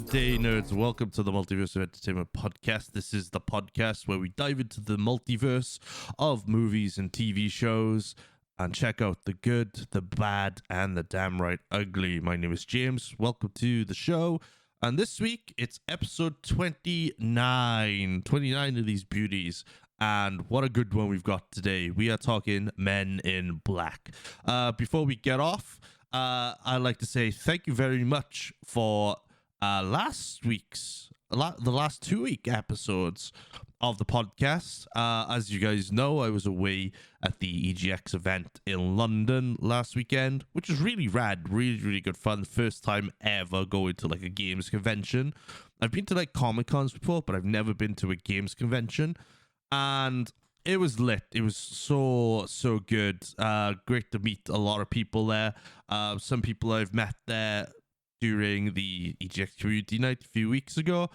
day, nerds. Welcome to the Multiverse of Entertainment podcast. This is the podcast where we dive into the multiverse of movies and TV shows and check out the good, the bad, and the damn right ugly. My name is James. Welcome to the show. And this week, it's episode 29. 29 of these beauties. And what a good one we've got today. We are talking Men in Black. Before we get off, I'd like to say thank you very much for the last 2-week episodes of the podcast. As you guys know, I was away at the EGX event in London last weekend, which was really rad, really good fun. First time ever going to like a games convention. I've been to like Comic Cons before, but I've never been to a games convention, and it was lit. It was so good. Great to meet a lot of people there. Some people I've met there during the EGX community night a few weeks ago,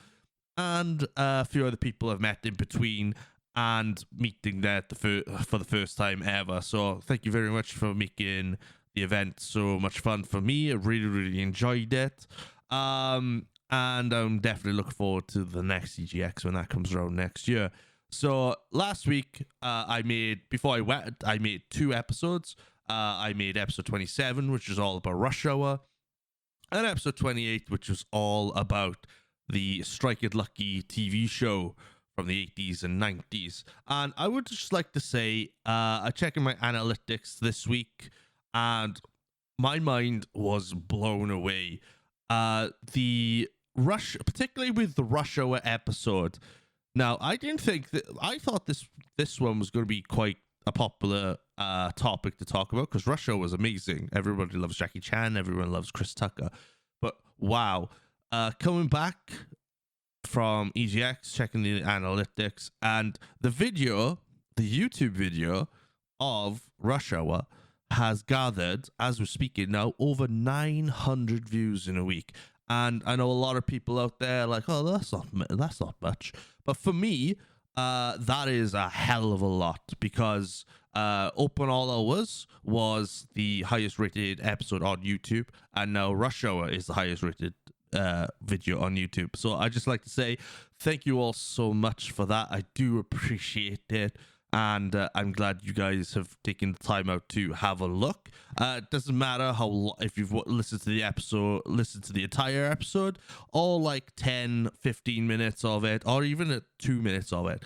and a few other people I've met in between and meeting there for the first time ever. So thank you very much for making the event so much fun for me. I really enjoyed it. And I'm definitely looking forward to the next EGX when that comes around next year. So last week, I made 2 episodes. I made episode 27, which is all about Rush Hour, and episode 28, which was all about the Strike It Lucky TV show from the 80s and 90s. And I would just like to say, I checked my analytics this week, and my mind was blown away. Particularly with the Rush Hour episode. Now, I thought this one was going to be quite a popular topic to talk about, because Rush Hour was amazing. Everybody loves Jackie Chan. Everyone loves Chris Tucker. But wow, coming back from EGX, checking the analytics, and the YouTube video of Rush Hour has gathered, as we're speaking now, over 900 views in a week. And I know a lot of people out there are like, oh, that's not much. But for me, that is a hell of a lot, because Open All Hours was the highest rated episode on YouTube, and now Rush Hour is the highest rated video on YouTube. So I just like to say thank you all so much for that. I do appreciate it. And I'm glad you guys have taken the time out to have a look. It doesn't matter if you've listened to the entire episode, or like 10, 15 minutes of it, or even 2 minutes of it.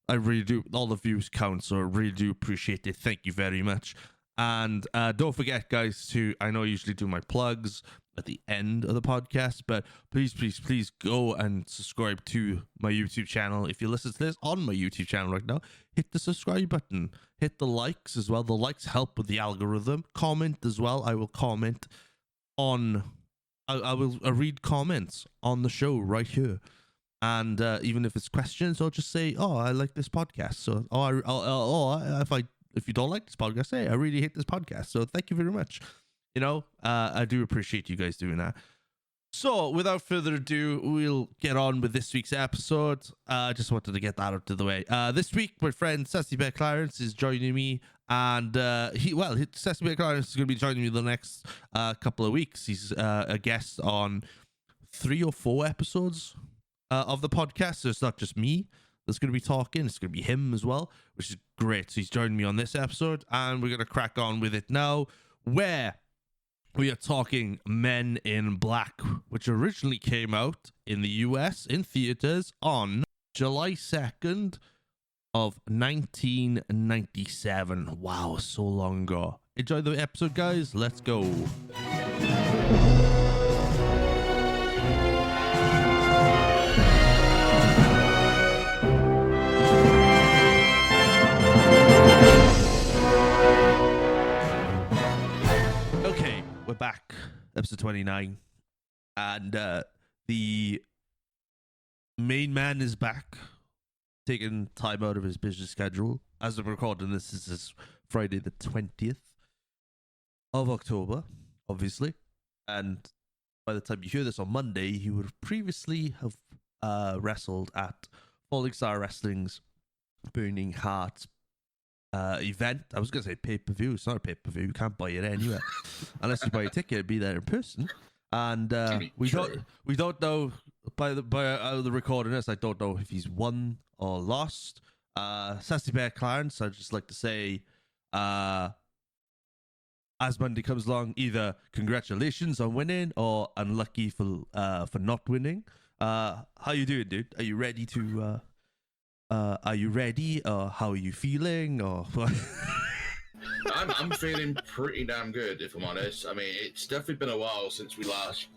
I really do. All the views count, so I really do appreciate it. Thank you very much. And don't forget, guys, I know I usually do my plugs at the end of the podcast, but please go and subscribe to my YouTube channel. If you listen to this on my YouTube channel right now, hit the subscribe button, hit the likes as well. The likes help with the algorithm. Comment as well. I will comment on, I will read comments on the show right here. And even if it's questions, I'll just say, oh, I like this podcast. So, if you don't like this podcast, say, I really hate this podcast. So thank you very much. I do appreciate you guys doing that. So without further ado, we'll get on with this week's episode. I just wanted to get that out of the way. This week, my friend Sassy Bear Clarence is joining me. And Sassy Bear Clarence is going to be joining me the next couple of weeks. He's a guest on 3 or 4 episodes of the podcast. So it's not just me that's going to be talking. It's going to be him as well, which is great. So he's joining me on this episode, and we're going to crack on with it now, where we are talking Men in Black, which originally came out in the US in theaters on July 2nd of 1997. Wow, so long ago. Enjoy the episode, guys. Let's go. We're back, episode 29, and the main man is back, taking time out of his busy schedule. As I'm recording this is Friday the 20th of October, obviously, and by the time you hear this on Monday, he would previously have wrestled at Falling Star Wrestling's Burning Heart event. I was going to say pay-per-view. It's not a pay-per-view. You can't buy it anywhere unless you buy a ticket and be there in person. And we don't know by the recording this, I don't know if he's won or lost. Sassy Bear Clarence, I'd just like to say, as Monday comes along, either congratulations on winning or unlucky for not winning. How you doing, dude? Are you ready to? Are you ready? Or how are you feeling? Or I'm feeling pretty damn good, if I'm honest. I mean, it's definitely been a while since we last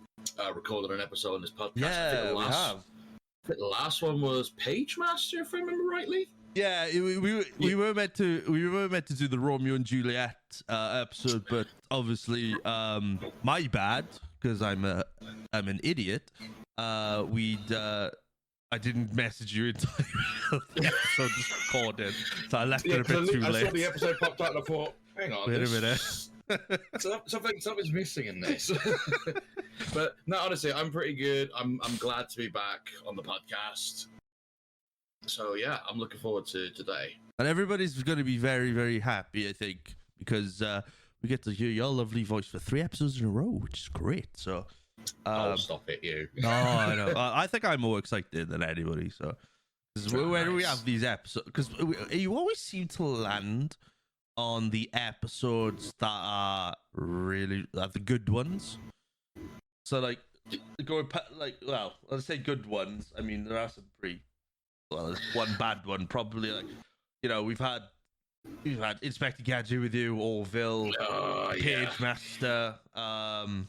recorded an episode on this podcast. yeah, we have. I think the last one was Page Master, if I remember rightly. Yeah, we were meant to do the Romeo and Juliet episode, but obviously, my bad, because I'm an idiot. I didn't message you in time for the episode just recorded, so I left it a bit too late. I saw the episode popped out and I thought, hang on, wait a minute. something's missing in this. But no, honestly, I'm pretty good. I'm glad to be back on the podcast. So yeah, I'm looking forward to today. And everybody's going to be very, very happy, I think, because we get to hear your lovely voice for 3 episodes in a row, which is great. So, stop it, you. No, I know. I think I'm more excited than anybody. So, where do we have these episodes? Because you always seem to land on the episodes that are really the good ones. So, like, well, let's say good ones. I mean, there are some pretty. Well, there's one bad one, probably. Like, you know, we've had Inspector Gadget with you, Orville, Page Master. There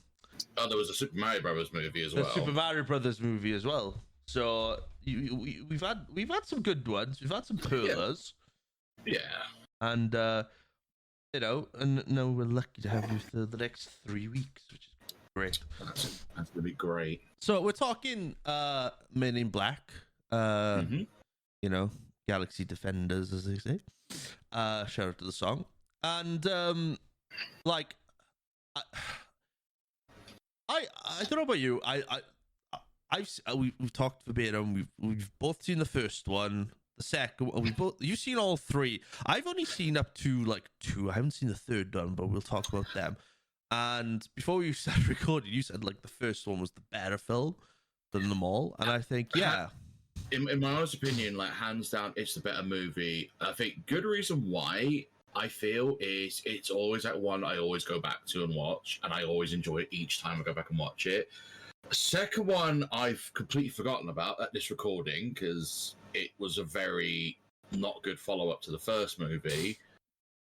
was a Super Mario Brothers movie as well. The Super Mario Brothers movie as well. So we've had some good ones. We've had some pearlers. Yeah. And you know, and now we're lucky to have you for the next 3 weeks, which is great. That's gonna be great. So we're talking Men in Black. You know, Galaxy Defenders, as they say. Shout out to the song. And like I don't know about you. We've talked verbatim. We've both seen the first one, the second one. You've seen all 3. I've only seen up to like 2. I haven't seen the third one, but we'll talk about them. And before you started recording, you said like the first one was the better film than them all, and I think in my honest opinion, like hands down, it's the better movie. I think good reason why I feel is it's always that one I always go back to and watch, and I always enjoy it each time I go back and watch it. Second one I've completely forgotten about at this recording because it was a very not good follow-up to the first movie.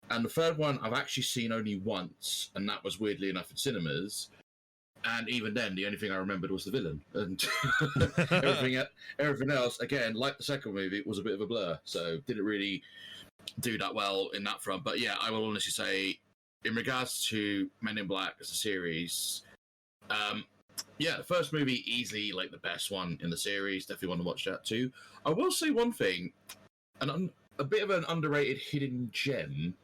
And the third one I've actually seen only once, and that was weirdly enough in cinemas. And even then, the only thing I remembered was the villain, and everything else, again, like the second movie, was a bit of a blur. So didn't really do that well in that front. But yeah, I will honestly say, in regards to Men in Black as a series, yeah, the first movie easily like the best one in the series. Definitely want to watch that too. I will say one thing, a bit of an underrated hidden gem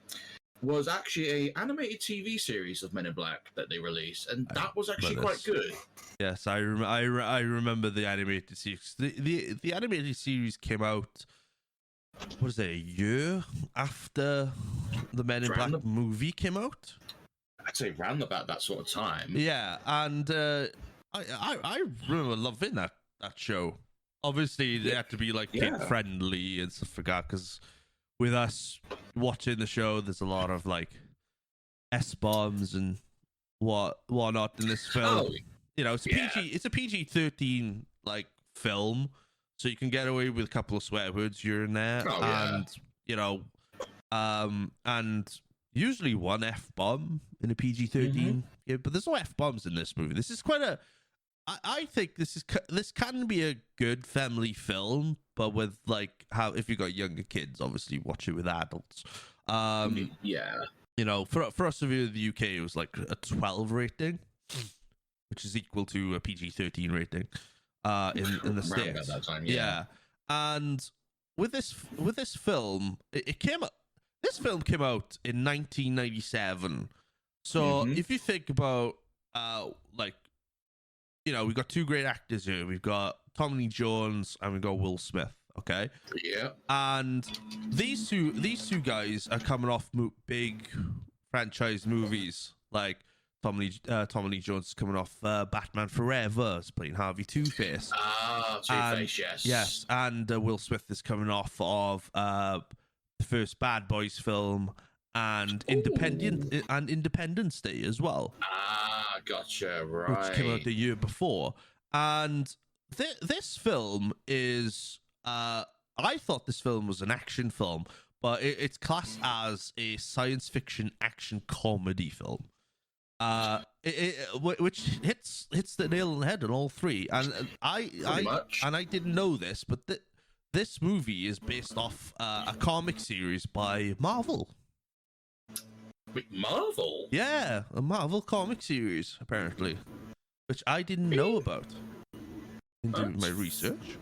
was actually a animated TV series of Men in Black that they released, and that was actually quite good. Yes, I remember the animated series. The animated series came out, what is it, a year after the Men in Black movie came out? I'd say round about that sort of time. Yeah, and I remember loving that show. Obviously, they had to be like kid friendly and stuff like that, because with us watching the show, there's a lot of like S-bombs and whatnot in this film. Oh, you know, it's a PG-13 like film, so you can get away with a couple of swear words here and there, and you know, and usually one F-bomb in a PG-13. Yeah, but there's no F-bombs in this movie. This is quite a. I think this can be a good family film, but with like if you got younger kids, obviously watch it with adults. You know, for us over in the UK, it was like a 12 rating, which is equal to a PG-13 rating in the States. That time, yeah. And with this film, this film came out in 1997. So if you think about like, you know, we've got 2 great actors here. We've got Tommy Lee Jones and we've got Will Smith. Okay. Yeah. And these two guys are coming off big franchise movies like Tommy Lee Jones is coming off Batman Forever, is playing Harvey Two-Face. Two-Face, yes. Yes, and Will Smith is coming off of the first Bad Boys film and Independence Day as well. Gotcha, right. Which came out the year before. And this film is... I thought this film was an action film, but it's classed as a science fiction action comedy film. Which hits the nail on the head on all three. And I didn't know this, but this movie is based off a comic series by Marvel. Wait, Marvel? Yeah, a Marvel comic series, apparently, which I didn't know about in doing my research.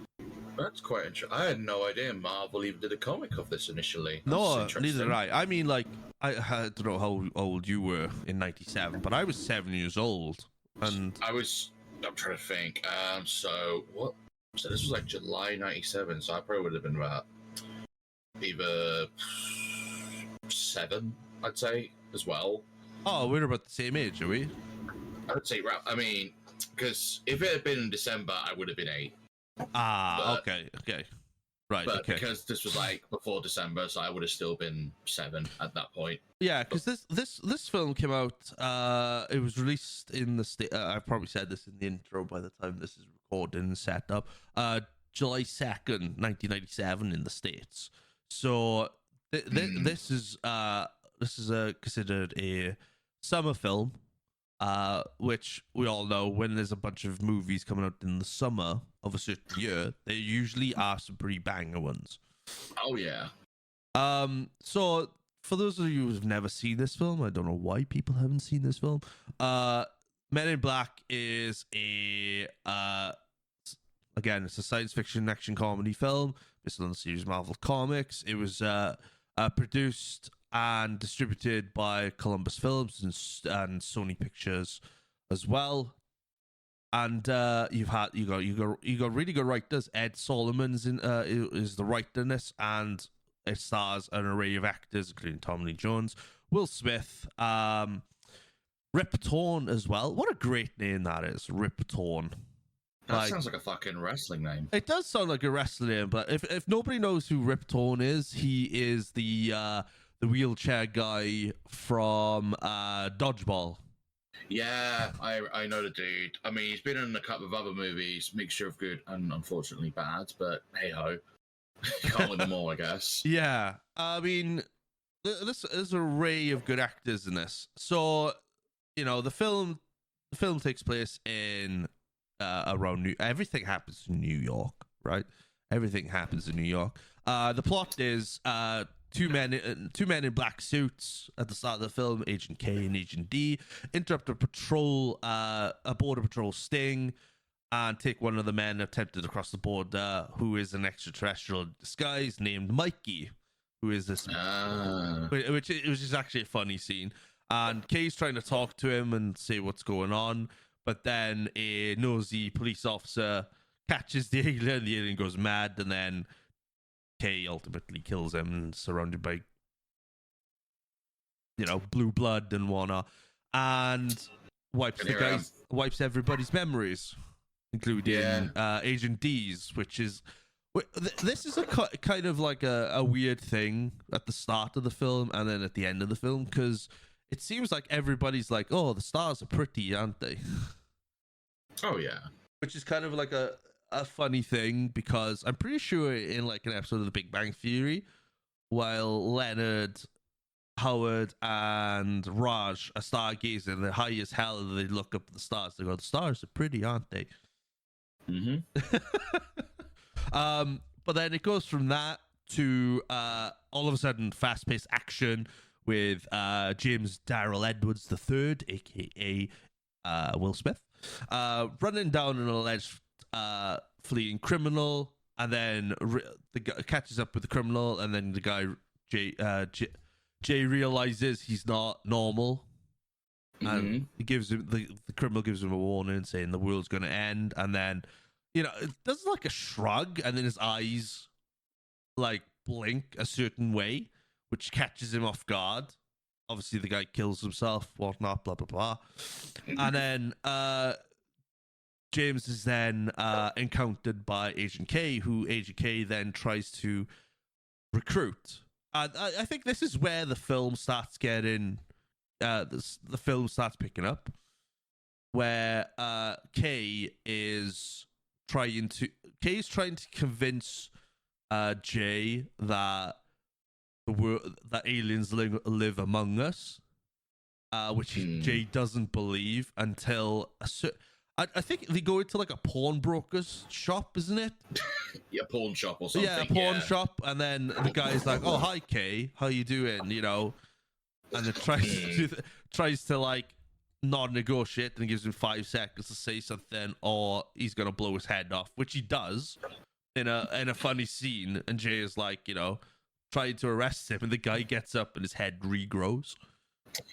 That's quite interesting. I had no idea Marvel even did a comic of this initially. No, neither did I. I mean, like, I don't know how old you were in '97, but I was 7 years old, and I'm trying to think. So what? So this was like July '97, so I probably would have been about either 7, I'd say, as well. Oh, we're about the same age, are we? I would say, I mean, because if it had been in December, I would have been 8. Okay. Right, but okay. Because this was like before December, so I would have still been 7 at that point. Yeah, because this film came out, it was released in the state, I've probably said this in the intro by the time this is recorded and set up, July 2nd, 1997 in the States. So this is considered a summer film, which we all know when there's a bunch of movies coming out in the summer of a certain year, there usually are some pretty banger ones. Oh yeah. So for those of you who've never seen this film, I don't know why people haven't seen this film. Men in Black is again, it's a science fiction action comedy film based on the series Marvel Comics. It was produced and distributed by Columbus Films and Sony Pictures as well. And you got really good writers. Ed Solomon's is the writer in this, and it stars an array of actors, including Tommy Lee Jones, Will Smith, Rip Torn as well. What a great name that is, Rip Torn. That sounds like a fucking wrestling name. It does sound like a wrestling name, but if nobody knows who Rip Torn is, he is the wheelchair guy from Dodgeball. Yeah, I know the dude. I mean, he's been in a couple of other movies, mixture of good and unfortunately bad, but hey ho. Can't win them all, I guess. Yeah, I mean, there's an array of good actors in this. So, you know, the film takes place in around everything happens in New York, right? Everything happens in New York. The plot is two men in black suits at the start of the film, Agent K and Agent D, interrupt a border patrol sting, and take one of the men attempted to cross the border, who is an extraterrestrial disguise named Mikey, who is this, which is actually a funny scene. And Kay's trying to talk to him and say what's going on, but then a nosy police officer catches the alien goes mad, and then Kay ultimately kills him, and surrounded by, you know, blue blood and whatnot, and wipes everybody's memories, including Agent D's, which is this is a kind of like a weird thing at the start of the film and then at the end of the film, because it seems like everybody's like, oh, the stars are pretty, aren't they? Oh yeah. Which is kind of like a funny thing, because I'm pretty sure in like an episode of The Big Bang Theory, while Leonard, Howard, and Raj are stargazing, they're high as hell, and they look up at the stars. They go, the stars are pretty, aren't they? Mm-hmm. But then it goes from that to all of a sudden fast-paced action with James Darrell Edwards III, aka Will Smith, running down an alleged fleeing criminal, and then the guy catches up with the criminal, and then the guy Jay realizes he's not normal, and he gives him the criminal gives him a warning saying the world's going to end, and then, you know, it does like a shrug, and then his eyes like blink a certain way, which catches him off guard, obviously the guy kills himself, whatnot, blah blah blah. And then James is then encountered by Agent K, who Agent K then tries to recruit. And I think this is where the film starts getting, the film starts picking up, where K is trying to convince Jay that that aliens live among us, which Jay doesn't believe until I think they go into like a pawnbroker's shop, isn't it? Yeah, pawn shop or something. Yeah, pawn shop, and then the guy's like, "Oh, hi, Kay, how you doing?" You know, and it tries to like not negotiate, and gives him 5 seconds to say something, or he's gonna blow his head off, which he does in a funny scene. And Jay is like, you know, trying to arrest him, and the guy gets up and his head regrows.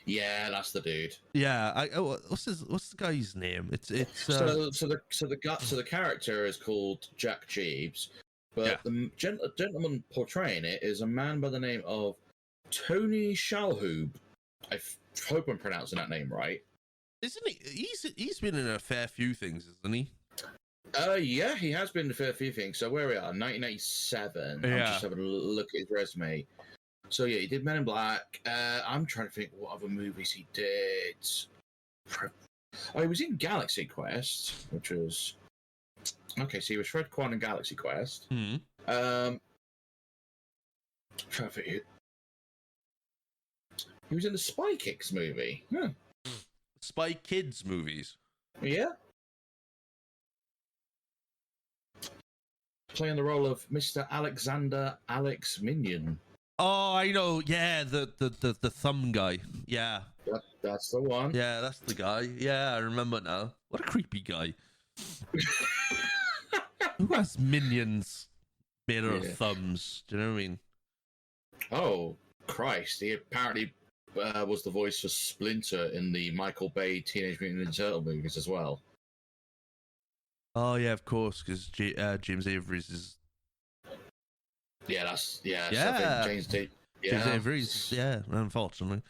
Yeah, that's the dude. Yeah, what's the guy's name? It's so the character is called Jack Jeeves, but the gentleman portraying it is a man by the name of Tony Shalhoub. I hope I'm pronouncing that name right. Isn't he? He's been in a fair few things, isn't he? Yeah, he has been in a fair few things. So where we are, 1987. Yeah. I'm just having a look at his resume. So yeah, he did Men in Black. I'm trying to think what other movies he did. Oh, he was in Galaxy Quest, which was okay. So he was Fred Kwan in Galaxy Quest. Mm-hmm. Trying to think. He was in the Spy Kids movie. Huh. Spy Kids movies. Yeah. Playing the role of Mr. Alexander Alex Minion. Oh, I know. Yeah, the thumb guy. Yeah. That's the one. Yeah, that's the guy. Yeah, I remember now. What a creepy guy. Who has minions made out of thumbs? Do you know what I mean? Oh, Christ. He apparently was the voice for Splinter in the Michael Bay Teenage Mutant Ninja Turtle movies as well. Oh, yeah, of course, because James Avery's is... Yeah, So James Avery's, unfortunately.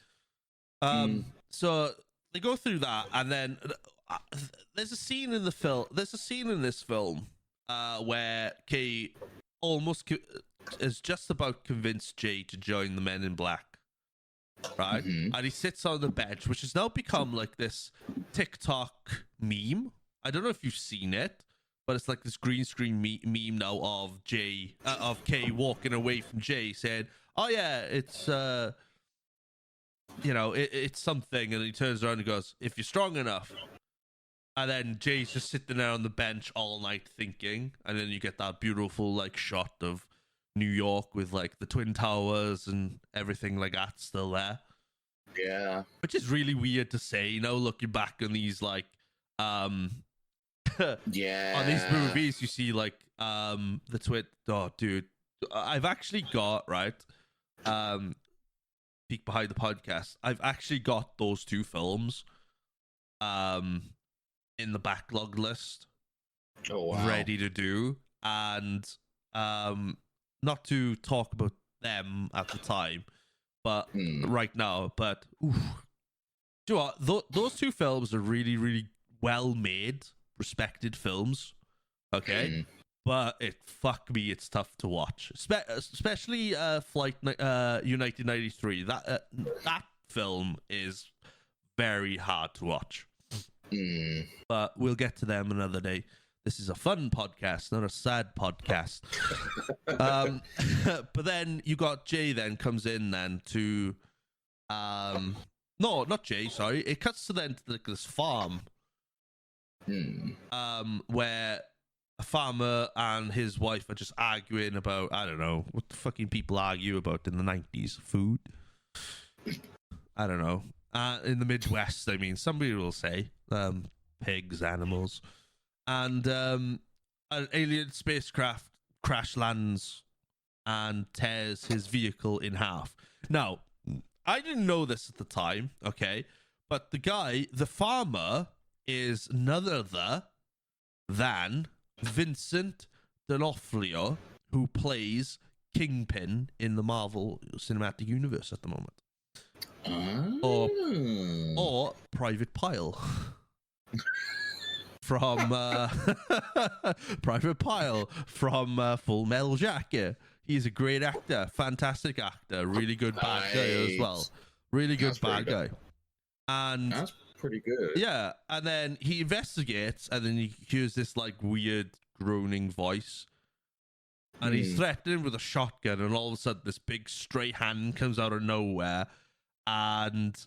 So they go through that, and then there's a scene in this film where Kay almost is just about convinced Jay to join the Men in Black, right? Mm-hmm. And he sits on the bench, which has now become like this TikTok meme. I don't know if you've seen it, but it's like this green screen meme now of Kay walking away from Jay, saying, "Oh yeah, it's it's something," and he turns around and goes, "If you're strong enough." And then Jay's just sitting there on the bench all night thinking, and then you get that beautiful like shot of New York with like the Twin Towers and everything like that still there. Yeah, which is really weird to say, you know, looking back on these like yeah, on these movies, you see like the twin. Oh, dude, I've actually got peek behind the podcast. I've actually got those two films in the backlog list, ready to do, and not to talk about them at the time, but right now. But oof. Do you know what? Those two films are really, really well made, respected films. Okay, but it's tough to watch, especially Flight United 93. That film is very hard to watch. But we'll get to them another day. This is a fun podcast, not a sad podcast. But then you got Jay then comes in then to no, not Jay, sorry. It cuts to then to this farm. Where a farmer and his wife are just arguing about, I don't know, what the fucking people argue about in the 90s. Food? I don't know. In the Midwest, I mean, somebody will say pigs, animals. And an alien spacecraft crash lands and tears his vehicle in half. Now, I didn't know this at the time, okay? But the farmer, is none other than Vincent D'Onofrio, who plays Kingpin in the Marvel Cinematic Universe at the moment. or Oh. Private Pile from Private Pile from Full Metal Jacket. He's a great actor, fantastic actor, really good bad guy as well. Really good bad guy. And that's pretty good. Yeah, and then he investigates, and then he hears this like weird groaning voice, and he's threatening with a shotgun, and all of a sudden this big straight hand comes out of nowhere and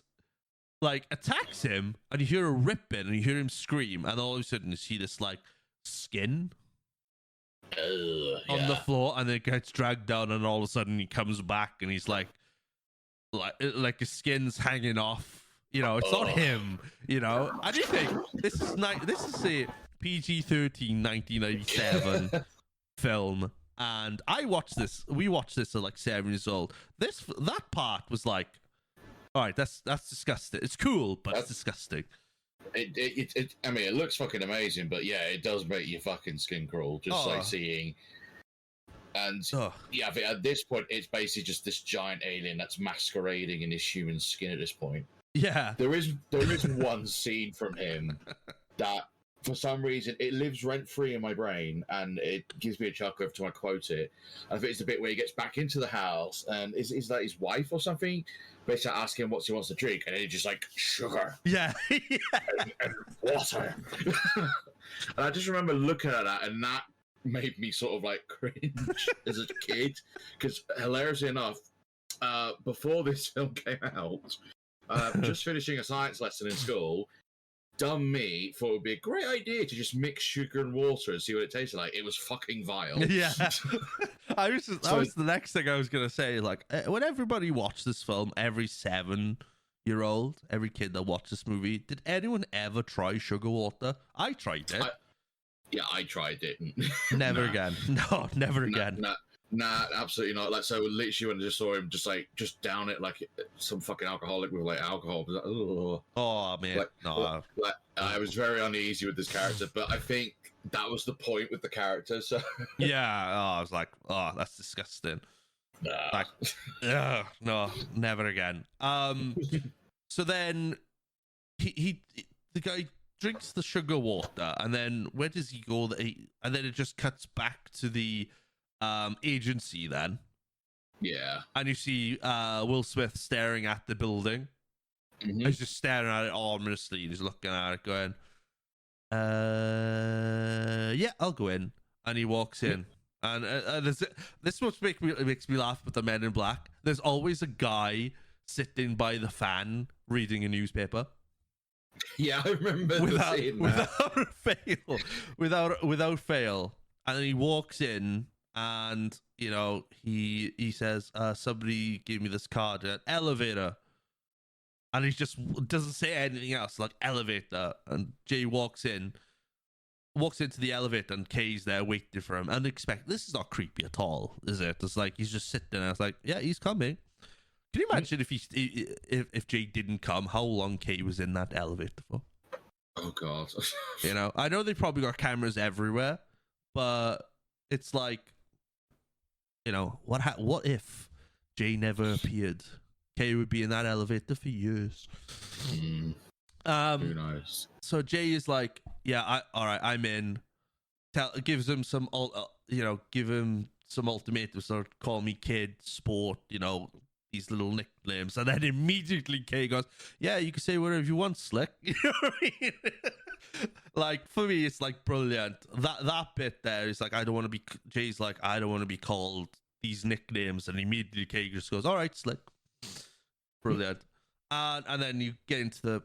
like attacks him, and you hear a ripping, and you hear him scream, and all of a sudden you see this like skin on the floor, and then it gets dragged down, and all of a sudden he comes back, and he's like his skin's hanging off. You know, it's not him. You know, I do think this is a PG-13 1997 film, and I watched this. We watched this at like 7 years old. That part was like, all right, that's disgusting. It's cool, but it's disgusting. I mean, it looks fucking amazing, but yeah, it does make your fucking skin crawl just like seeing. And yeah, I think at this point, it's basically just this giant alien that's masquerading in his human skin at this point. Yeah, there is one scene from him that for some reason it lives rent free in my brain, and it gives me a chuckle every time I quote it. I think it's the bit where he gets back into the house, and is that his wife or something? Basically asking him what he wants to drink, and he's just like sugar, yeah, and water. And I just remember looking at that, and that made me sort of like cringe as a kid, because hilariously enough, before this film came out. Just finishing a science lesson in school, dumb me thought it would be a great idea to just mix sugar and water and see what it tasted like. It was fucking vile. Yeah. That was the next thing I was going to say. Like, when everybody watched this film, every 7-year-old, every kid that watched this movie, did anyone ever try sugar water? I tried it. I tried it. Never again. No, never again. Nah, absolutely not. Like, so literally when I just saw him just down it like some fucking alcoholic with like alcohol. I was like, oh man, no. I was very uneasy with this character, but I think that was the point with the character. So yeah, I was like, oh, that's disgusting. Nah. Like, no, never again. So then the guy drinks the sugar water, and then where does he go? And then it just cuts back to the agency then. Yeah. And you see Will Smith staring at the building. Mm-hmm. He's just staring at it ominously. He's looking at it going, yeah, I'll go in. And he walks in. And this what makes me laugh with the Men in Black. There's always a guy sitting by the fan reading a newspaper. Yeah, I remember seeing that. Without fail. And then he walks in, and you know he says, somebody gave me this card, an elevator, and he just doesn't say anything else, like elevator. And Jay walks into the elevator, and Kay's there waiting for him, and this is not creepy at all, is it? It's like he's just sitting there. It's like, yeah, he's coming. Can you imagine if Jay didn't come, how long Kay was in that elevator for? Oh god. You know, I know they probably got cameras everywhere, but it's like, you know, what if Jay never appeared? Kay would be in that elevator for years. Who knows? So Jay is like, yeah, all right, I'm in. Gives him some, give him some ultimatums. So call me kid, sport, you know, these little nicknames. And then immediately Kay goes, yeah, you can say whatever you want, Slick. You know what I mean? Like, for me, it's like brilliant. That bit there is like, Jay's like, I don't want to be called these nicknames. And immediately Kay just goes, all right, Slick. Brilliant. And then you get into the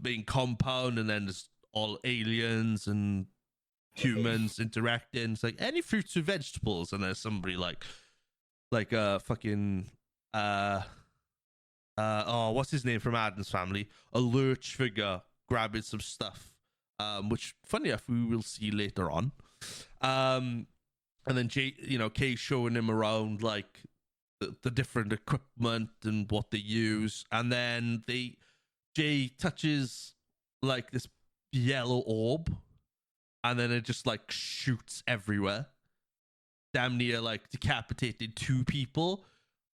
main compound, and then there's all aliens and humans interacting. It's like, any fruits or vegetables? And there's somebody like a fucking what's his name from Addams Family, a lurch figure grabbing some stuff, which funny enough we will see later on. And then Jay, Kay showing him around like the different equipment and what they use, and then Jay touches like this yellow orb, and then it just like shoots everywhere, damn near like decapitated 2 people.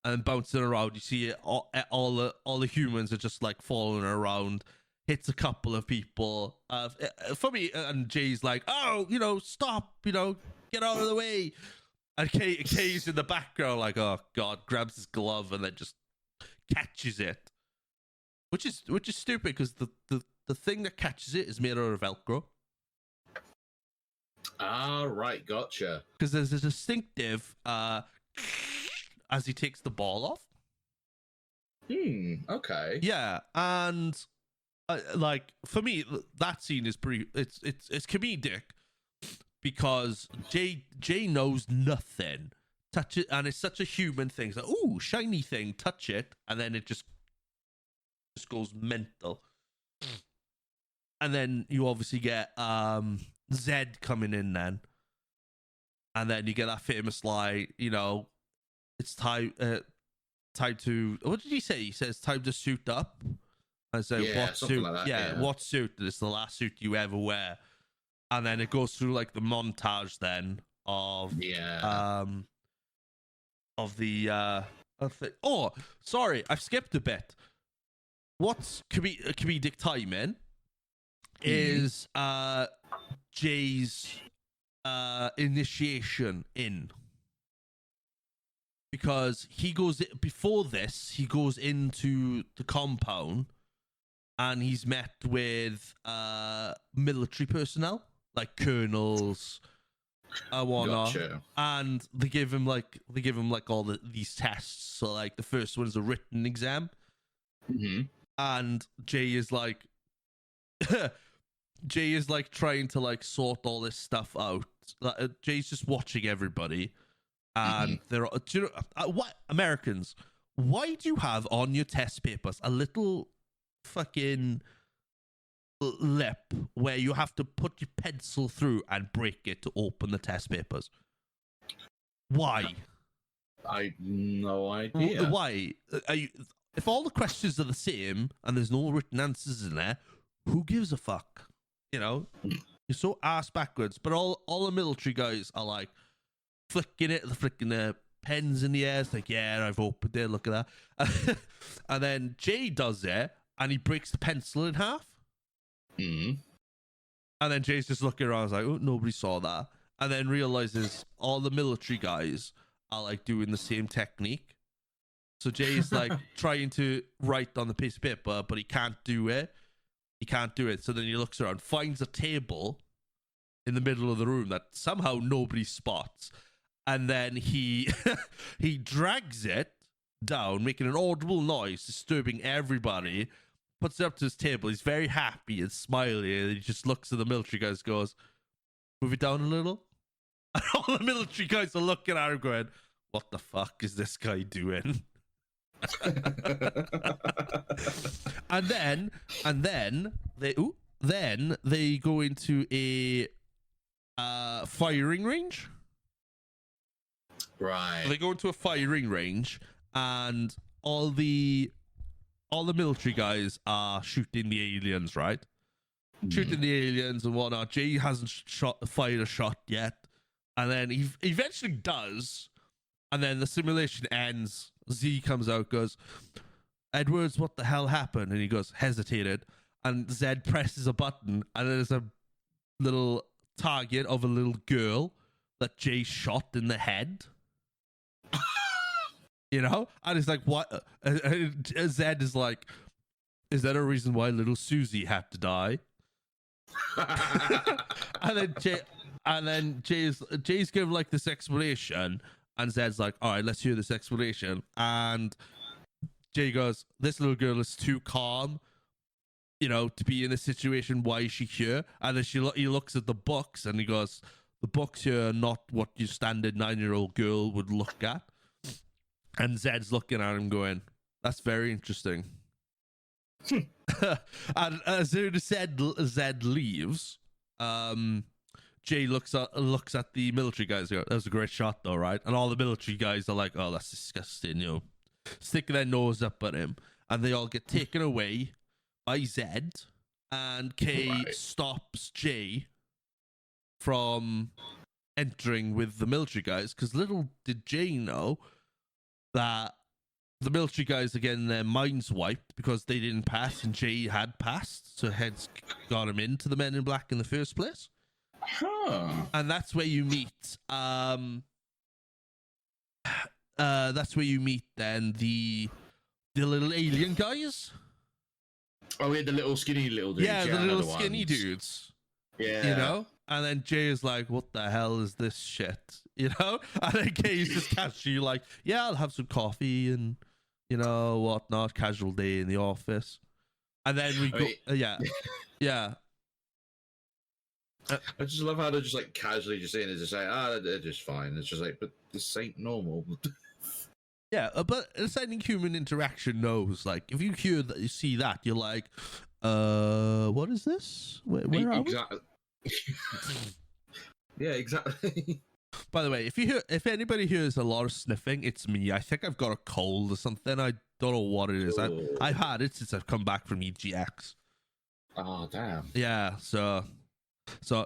and bouncing around. You see all the humans are just like falling around. Hits a couple of people. For me, and Jay's like, oh, stop, get out of the way. And Kay's in the background like, oh god, grabs his glove and then just catches it, which is stupid because the thing that catches it is made out of Velcro. Ah, right, gotcha. Because there's a distinctive as he takes the ball off. Okay. Yeah, and like for me, that scene is pretty. It's comedic because Jay knows nothing. Touch it, and it's such a human thing. It's like, ooh, shiny thing, touch it, and then it just goes mental. And then you obviously get Zed coming in then. And then you get that famous line, it's time to, what did he say? He says time to suit up. I say, yeah, what suit? Like that, yeah, what suit? It's the last suit you ever wear. And then it goes through like the montage then of oh, sorry, I've skipped a bit. What's comedic timing is Jay's initiation in, because he goes into the compound and he's met with military personnel like colonels, Gotcha. and they give him like all these tests. So like the first one is a written exam, and Jay is like trying to like sort all this stuff out. Jay's just watching everybody, and do you know what, Americans? Why do you have on your test papers a little fucking lip where you have to put your pencil through and break it to open the test papers? Why? I no idea. Why? If all the questions are the same and there's no written answers in there, who gives a fuck? You're so ass backwards. But all the military guys are like flicking their pens in the air. It's like, yeah, I've opened it. Look at that. And then Jay does it, and he breaks the pencil in half. And then Jay's just looking around, like, oh, nobody saw that. And then realizes all the military guys are like doing the same technique. So Jay's like trying to write on the piece of paper, but he can't do it. So then he looks around, finds a table in the middle of the room that somehow nobody spots. And then he drags it down, making an audible noise, disturbing everybody, puts it up to his table. He's very happy and smiling, and he just looks at the military guys, goes, move it down a little. And all the military guys are looking at him going, what the fuck is this guy doing? and then they go into a firing range. Right. So they go into a firing range, and all the military guys are shooting the aliens, right? Shooting the aliens and whatnot. Jay hasn't fired a shot yet, and then he eventually does, and then the simulation ends. Z comes out, goes, Edwards, what the hell happened? And he goes, hesitated, and Zed presses a button, and there's a little target of a little girl that Jay shot in the head. And it's like, what? Zed is like, is that a reason why little Susie had to die? and then Jay's giving like this explanation, and Zed's like, all right, let's hear this explanation. And Jay goes, this little girl is too calm, to be in this situation. Why is she here? And then he looks at the books, and he goes, the books here are not what your standard 9-year-old girl would look at. And Zed's looking at him going, that's very interesting. And as soon as Zed leaves, Jay looks at the military guys and goes, that was a great shot though, right? And all the military guys are like, oh, that's disgusting, sticking their nose up at him. And they all get taken away by Zed, and Kay stops Jay from entering with the military guys, because little did Jay know that the military guys are getting their minds wiped because they didn't pass and Jay had passed, so hence got him into the Men in Black in the first place. Huh. And that's where you meet. That's where you meet then the little alien guys. Oh, we had the little skinny little dudes. Yeah, the little skinny dudes. Yeah. You know? And then Jay is like, what the hell is this shit? You know? And then Kay's just casually like, yeah, I'll have some coffee and, you know, whatnot. Casual day in the office. And then we go, yeah. Yeah. I just love how they're just like casually just saying it, just like, they're just fine. It's just like, but this ain't normal. Yeah, but any human interaction knows, like, if you hear that, you see that, you're like, what is this? Where are we? Yeah, exactly. By the way, if anybody hears a lot of sniffing, it's me. I think I've got a cold or something. I don't know what it is. I've had it since I've come back from EGX. Oh, damn. Yeah, so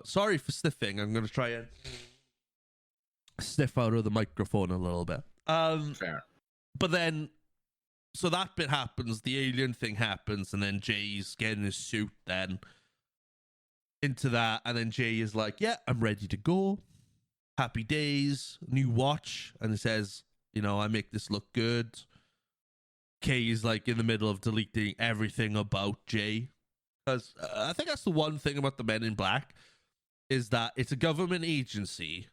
sorry for sniffing. I'm gonna try and sniff out of the microphone a little bit. Fair. But then, so that bit happens, the alien thing happens, and then Jay's getting his suit then into that, and then Jay is like, yeah, I'm ready to go. Happy days, new watch. And he says, you know, I make this look good. Kay is like in the middle of deleting everything about Jay. Because I think that's the one thing about the Men in Black, is that it's a government agency,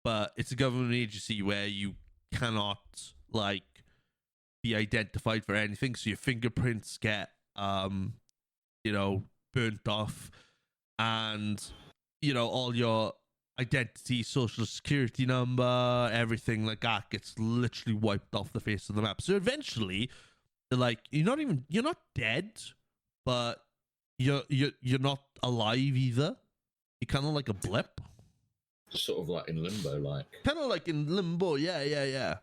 but it's a government agency where you cannot like be identified for anything, so your fingerprints get you know, burnt off, and you know, all your identity, social security number, everything like that gets literally wiped off the face of the map. So eventually, like, you're not dead, but you're not alive either. You're kind of like a blip. Sort of like in limbo, like. Kind of like in limbo, yeah.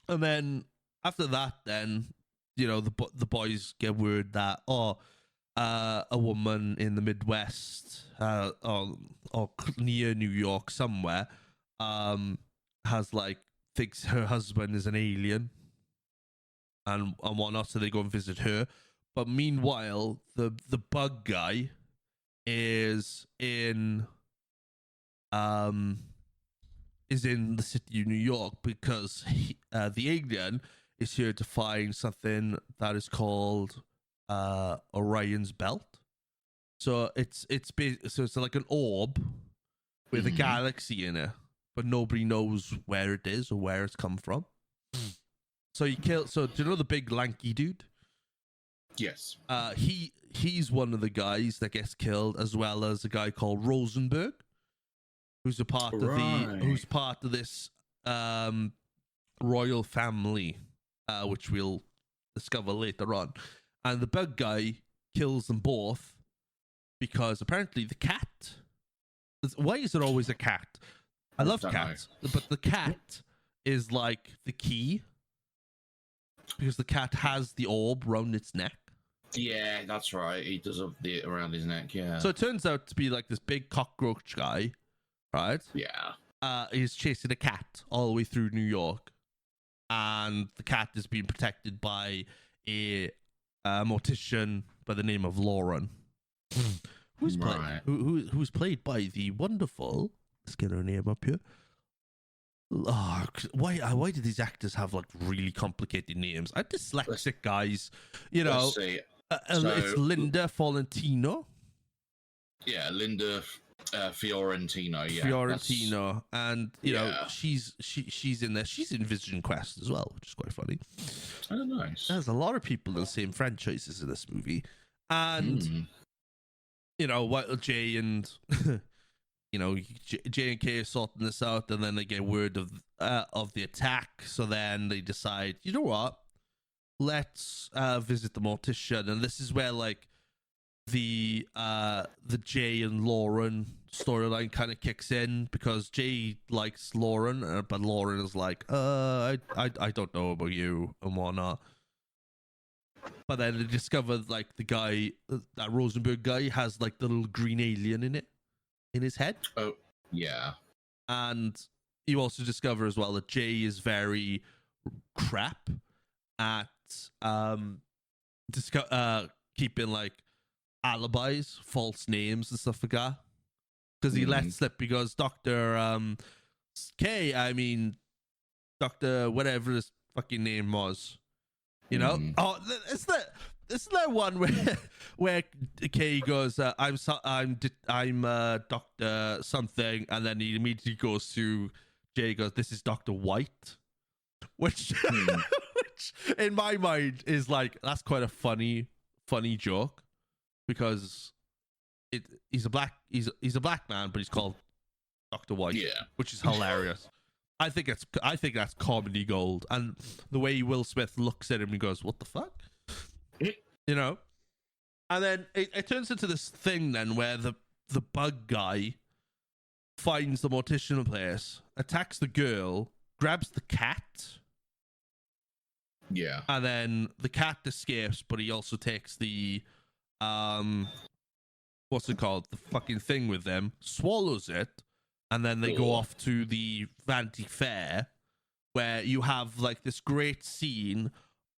And then after that, then, you know, the boys get word that, a woman in the Midwest, or near New York somewhere, has like, thinks her husband is an alien and whatnot, so they go and visit her. But meanwhile, the bug guy is in the city of New York because the alien is here to find something that is called Orion's Belt. So it's like an orb with a galaxy in it, but nobody knows where it is or where it's come from. So do you know the big lanky dude? Yes. He's one of the guys that gets killed, as well as a guy called Rosenberg, who's a part of this royal family, which we'll discover later on. And the bug guy kills them both because apparently the cat. Why is it always a cat? I love cats, but the cat is like the key because the cat has the orb around its neck. Yeah, that's right. He does have it around his neck. Yeah. So it turns out to be like this big cockroach guy, right? Yeah. He's chasing a cat all the way through New York, and the cat is being protected by a mortician by the name of Lauren, who's played by the wonderful. Let's get her name up here. Oh, why do these actors have like really complicated names? I'm dyslexic, guys. You know, Let's see. It's Linda Fiorentino. Yeah, Linda Fiorentino. Yeah, Fiorentino, and you know, she's in there. She's in Vision Quest as well, which is quite funny. Oh, nice. There's a lot of people in the same franchises in this movie, and you know, what Jay and you know, J and K are sorting this out, and then they get word of the attack. So then they decide, you know what? Let's visit the mortician, and this is where like the Jay and Lauren storyline kind of kicks in, because Jay likes Lauren, but Lauren is like, I don't know about you and whatnot. But then they discover like the guy, that Rosenberg guy, has like the little green alien in his head. Oh, yeah. And you also discover as well that Jay is very crap at keeping like alibis, false names and stuff like that. Because he lets slip, because Dr. K, I mean Dr. whatever his fucking name was. You know? Oh, isn't that one where K goes, I'm Dr. something, and then he immediately goes to Jay, goes, this is Dr. White, which which in my mind is like, that's quite a funny joke, because he's a black man, but he's called Dr. White, which is hilarious. I think that's comedy gold, and the way Will Smith looks at him and goes, "What the fuck," you know. And then it turns into this thing then where the bug guy finds the mortician place, attacks the girl, grabs the cat, and then the cat escapes, but he also takes the what's it called, the fucking thing with them, swallows it. And then they go off to the Vanity Fair, where you have like this great scene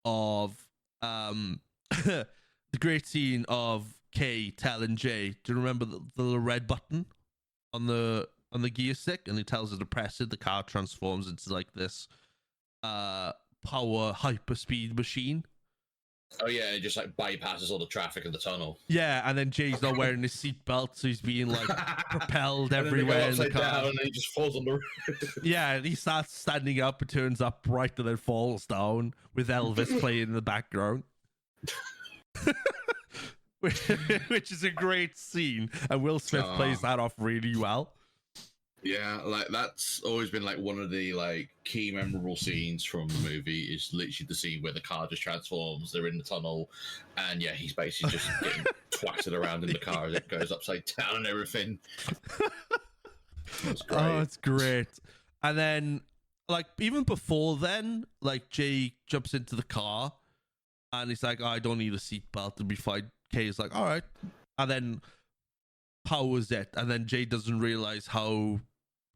of the great scene of Kay telling Jay, do you remember the little red button on the gear stick? And he tells her to press it. The car transforms into like this power hyperspeed machine. Oh yeah, it just like bypasses all the traffic in the tunnel. Yeah, and then Jay's not wearing his seatbelt, so he's being like propelled everywhere in the car. Down and he just falls on the roof. Yeah, and he starts standing up and turns upright and then falls down with Elvis playing in the background. Which is a great scene, and Will Smith plays that off really well. Yeah, like that's always been like one of the like key memorable scenes from the movie, is literally the scene where the car just transforms, they're in the tunnel, and yeah, he's basically just getting twatted around in the car as it goes upside down and everything. Oh, it's great. And then like even before then, like Jay jumps into the car and he's like, oh, I don't need a seatbelt to be fine. Kay's like, all right. And then powers it, and then Jay doesn't realize how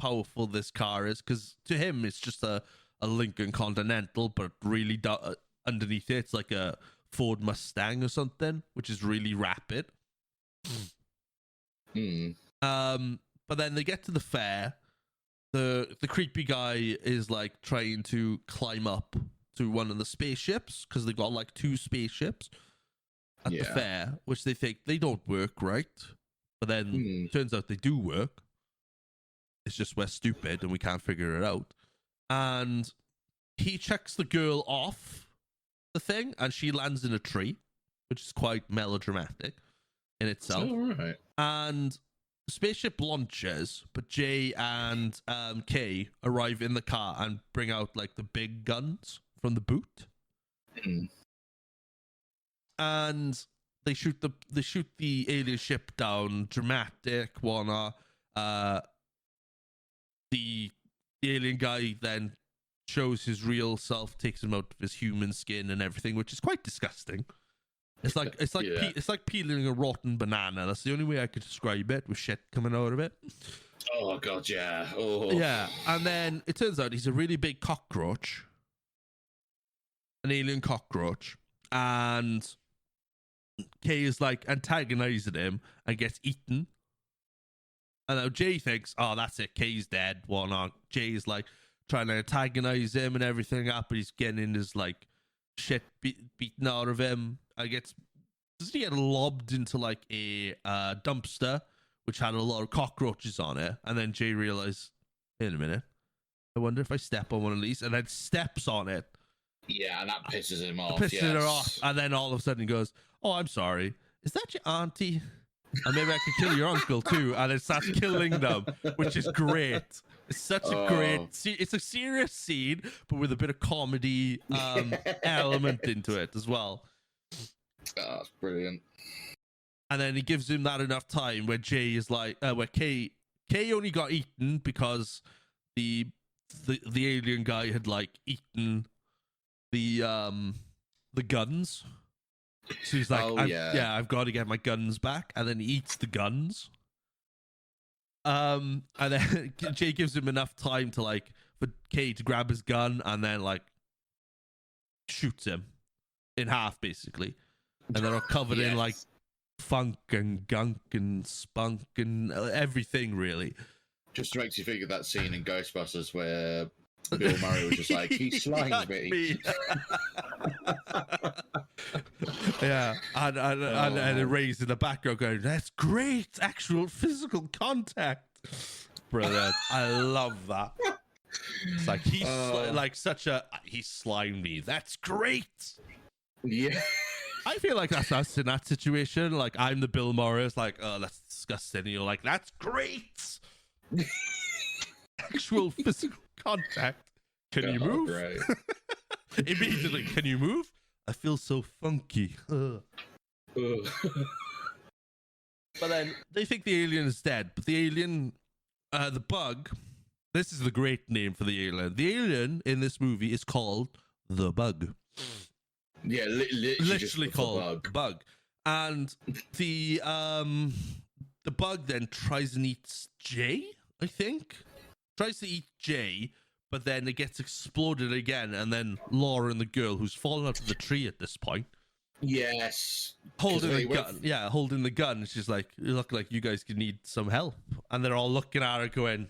powerful this car is, because to him it's just a Lincoln Continental, but really underneath it's like a Ford Mustang or something, which is really rapid. But then they get to the fair. The creepy guy is like trying to climb up to one of the spaceships, because they've got like 2 spaceships at the fair, which they think they don't work right. But then turns out they do work. It's just we're stupid and we can't figure it out. And he checks the girl off the thing, and she lands in a tree, which is quite melodramatic in itself. All right. And the spaceship launches, but Jay and Kay arrive in the car and bring out like the big guns from the boot. And they shoot the alien ship down. Dramatic, wanna. The alien guy then shows his real self, takes him out of his human skin and everything, which is quite disgusting. It's like peeling a rotten banana. That's the only way I could describe it, with shit coming out of it. Oh god, yeah. Oh yeah. And then it turns out he's a really big cockroach, an alien cockroach, and Kay is like antagonizing him and gets eaten. And now Jay thinks, oh, that's it, Kay's dead. Well, no, Jay's like trying to antagonize him and everything up, but he's getting his like shit beaten out of him. Doesn't he get lobbed into like a dumpster which had a lot of cockroaches on it? And then Jay realized, wait a minute, I wonder if I step on one of these, and then steps on it. Yeah, and that pisses him off. Pisses her off, and then all of a sudden he goes, oh, I'm sorry, is that your auntie? And maybe I could kill your uncle too. And it starts killing them, which is great. It's such a great scene. It's a serious scene, but with a bit of comedy element into it as well. Oh, that's brilliant. And then he gives him that enough time where Jay is like, where Kay only got eaten because the alien guy had like eaten the guns. So he's like, I've got to get my guns back, and then he eats the guns. And then Jay gives him enough time to like for Kay to grab his gun and then like shoots him in half, basically. And they're all covered in like funk and gunk and spunk and everything, really. Just makes you think of that scene in Ghostbusters where Bill Murray was just like, he slimes me. Yeah, and it raised in the background going, that's great, actual physical contact. Brilliant. I love that. It's like he's like he slimed me. That's great. Yeah. I feel like that's us in that situation. Like I'm the Bill Murray. It's like, oh, that's disgusting. And you're like, that's great. Actual physical contact. Can you move? Right. Immediately, can you move? I feel so funky. But then they think the alien is dead. But the alien, the bug, this is the great name for the alien. The alien in this movie is called the Bug. Yeah, literally called bug. And the bug then tries and eats Jay, I think. Tries to eat Jay, but then it gets exploded again, and then Laura and the girl who's fallen out of the tree at this point. Yes. Holding the gun. Yeah, holding the gun. She's like, you look like you guys could need some help. And they're all looking at her going,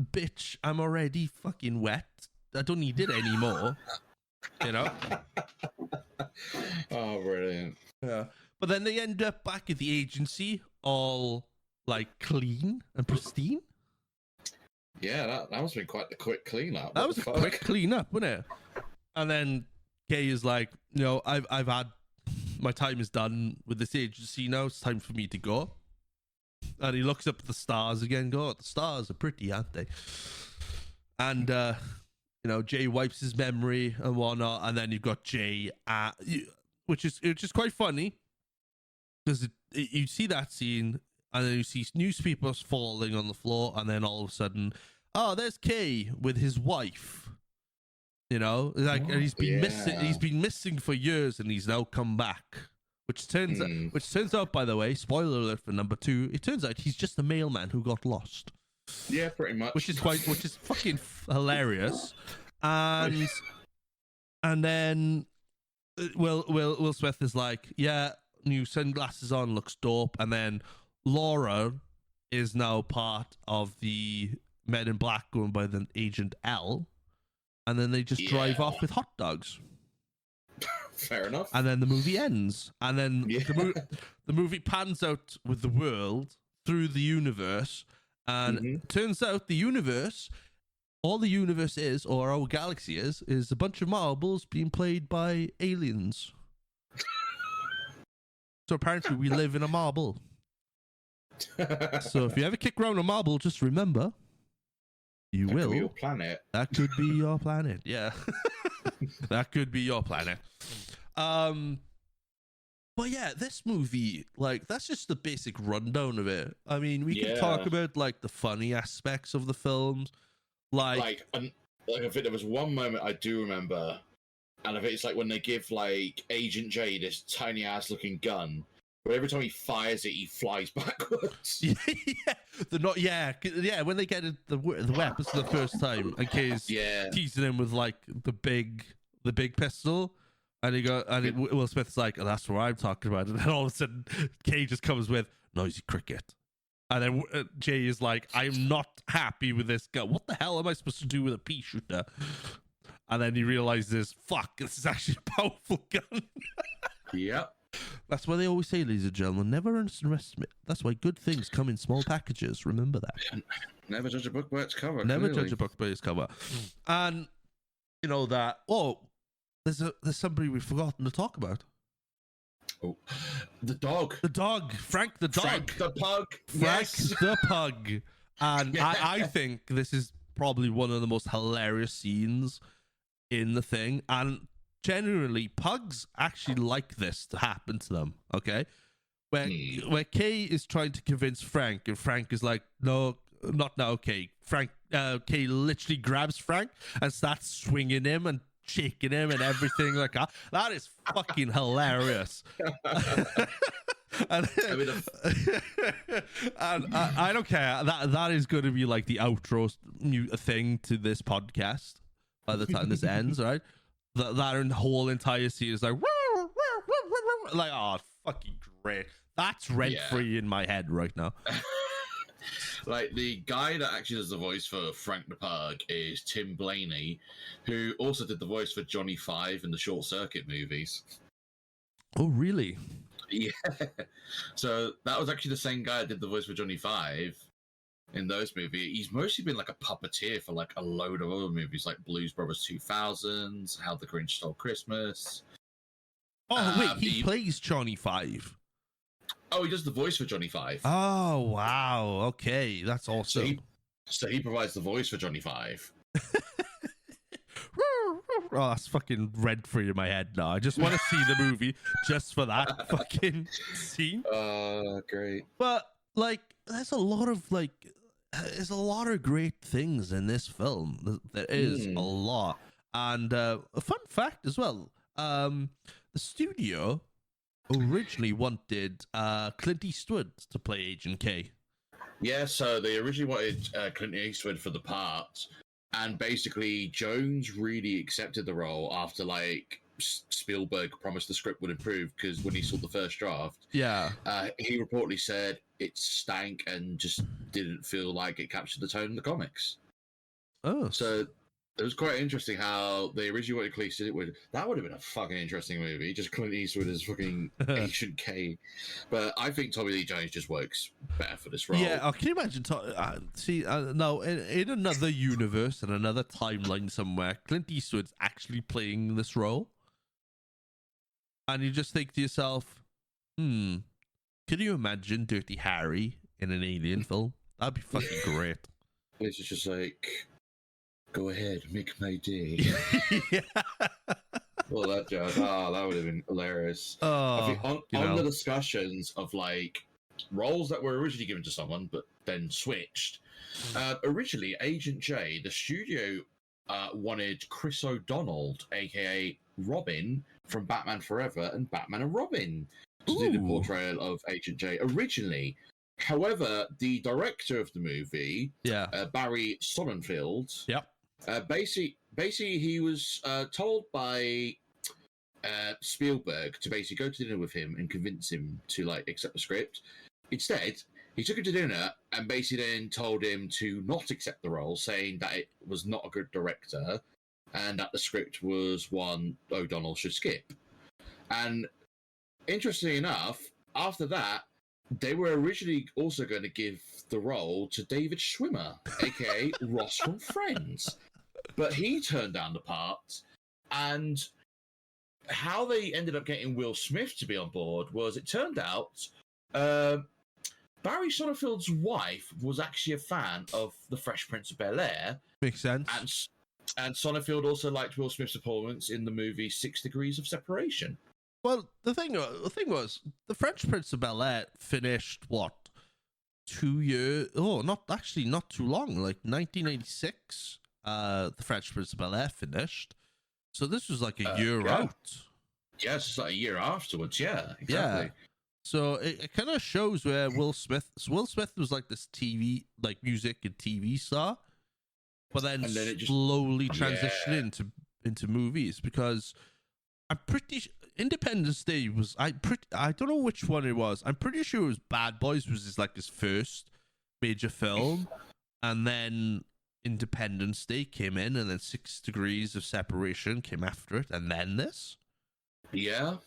bitch, I'm already fucking wet. I don't need it anymore. You know? Oh, brilliant. Yeah. But then they end up back at the agency, all like clean and pristine. Yeah, that must have been quite the quick cleanup. That was a quick cleanup, wasn't it? And then Kay is like, you know, I've had my time is done with this agency now. It's time for me to go. And he looks up at the stars again. Go, oh, the stars are pretty, aren't they? And you know, Jay wipes his memory and whatnot, and then you've got Jay, which is quite funny because you see that scene, and then you see newspapers falling on the floor, and then all of a sudden, oh, there's Kay with his wife. You know, like, and he's been missing. He's been missing for years, and he's now come back. Which turns out, by the way, spoiler alert for number 2. It turns out he's just a mailman who got lost. Yeah, pretty much. Which is fucking hilarious, and then Will Smith is like, yeah, new sunglasses on, looks dope, and then Laura is now part of the Men in Black going by the Agent L, and then they just drive off with hot dogs. Fair enough. And then the movie ends, and then the movie pans out with the world through the universe. And it turns out the universe, all the universe is, or our galaxy is a bunch of marbles being played by aliens. So apparently we live in a marble. So if you ever kick around a marble, just remember, that will. Could be your planet. That could be your planet. Yeah. That could be your planet. But yeah, this movie, like, that's just the basic rundown of it. I mean, we can talk about, like, the funny aspects of the films. Like I think there was one moment I do remember, and I think it's like when they give, like, Agent J this tiny-ass looking gun, but every time he fires it, he flies backwards. When they get the weapons for the first time, and Kay's teasing him with, like, the big pistol. And Will Smith's like, oh, that's what I'm talking about. And then all of a sudden, Kay just comes with noisy cricket. And then Jay is like, I'm not happy with this gun. What the hell am I supposed to do with a pea shooter? And then he realizes, fuck, this is actually a powerful gun. Yep. That's why they always say, ladies and gentlemen, never underestimate. That's why good things come in small packages. Remember that. Never judge a book by its cover. Never judge a book by its cover. And you know that, there's somebody we've forgotten to talk about. Oh, the dog. The dog. Frank the dog. Frank the pug. Frank the pug. And I think this is probably one of the most hilarious scenes in the thing. And generally, pugs actually like this to happen to them, okay? Where Kay is trying to convince Frank, and Frank is like, no, not now, Kay. Kay literally grabs Frank and starts swinging him and shaking him and everything like that. That is fucking hilarious. And I don't care. That is going to be like the outro thing to this podcast by the time this ends, right? that whole entire scene is like, like, oh, fucking great. That's rent free in my head right now. Like, the guy that actually does the voice for Frank the Pug is Tim Blaney, who also did the voice for Johnny Five in the Short Circuit movies. Oh, really? Yeah. So that was actually the same guy that did the voice for Johnny Five in those movies. He's mostly been like a puppeteer for like a load of other movies, like Blues Brothers 2000s, How the Grinch Stole Christmas. Oh, wait, he plays Johnny Five. Oh, he does the voice for Johnny Five. Oh, wow. Okay, that's awesome. So he provides the voice for Johnny Five. Oh, that's fucking rent free in my head now. I just want to see the movie just for that fucking scene. Great. But like, there's a lot of great things in this film. There is a lot, and a fun fact as well. The studio originally wanted Clint Eastwood to play Agent K. Yeah, so they originally wanted Clint Eastwood for the part. And basically, Jones really accepted the role after, like, Spielberg promised the script would improve, because when he saw the first draft, he reportedly said it stank and just didn't feel like it captured the tone of the comics. Oh. So it was quite interesting how they originally wanted Clint Eastwood. That would have been a fucking interesting movie, just Clint Eastwood as fucking Agent K. But I think Tommy Lee Jones just works better for this role. Yeah, can you imagine? No, in another universe, in another timeline somewhere, Clint Eastwood's actually playing this role. And you just think to yourself, can you imagine Dirty Harry in an alien film? That'd be fucking great. It's just like, go ahead, make my day. Yeah. Well, that joke. Oh, that would have been hilarious. Oh, I think on the discussions of like roles that were originally given to someone but then switched. Originally, Agent J, the studio wanted Chris O'Donnell, aka Robin from Batman Forever and Batman and Robin, to do the portrayal of Agent J originally. However, the director of the movie, Barry Sonnenfeld, basically he was told by Spielberg to basically go to dinner with him and convince him to like accept the script. Instead, he took him to dinner and basically then told him to not accept the role, saying that it was not a good director and that the script was one O'Donnell should skip. And interestingly enough, after that, they were originally also going to give the role to David Schwimmer, aka Ross from Friends. But he turned down the part, and how they ended up getting Will Smith to be on board was, it turned out Barry Sonnenfeld's wife was actually a fan of The Fresh Prince of Bel-Air. Makes sense. And Sonnenfeld also liked Will Smith's performance in the movie 6 Degrees of Separation. Well, the thing was, The Fresh Prince of Bel-Air finished, what, 2 years? Oh, not too long, like 1986. The Fresh Prince of Bel-Air finished. So this was like a year out. Yes, like a year afterwards, yeah, exactly. Yeah. So it kind of shows where Will Smith was like this TV, like music and TV star, but then it slowly transitioned into movies, because I'm pretty Independence Day was I don't know which one it was. I'm pretty sure it was Bad Boys was his first major film, and then Independence Day came in, and then 6 Degrees of Separation came after it, and then this. Yeah.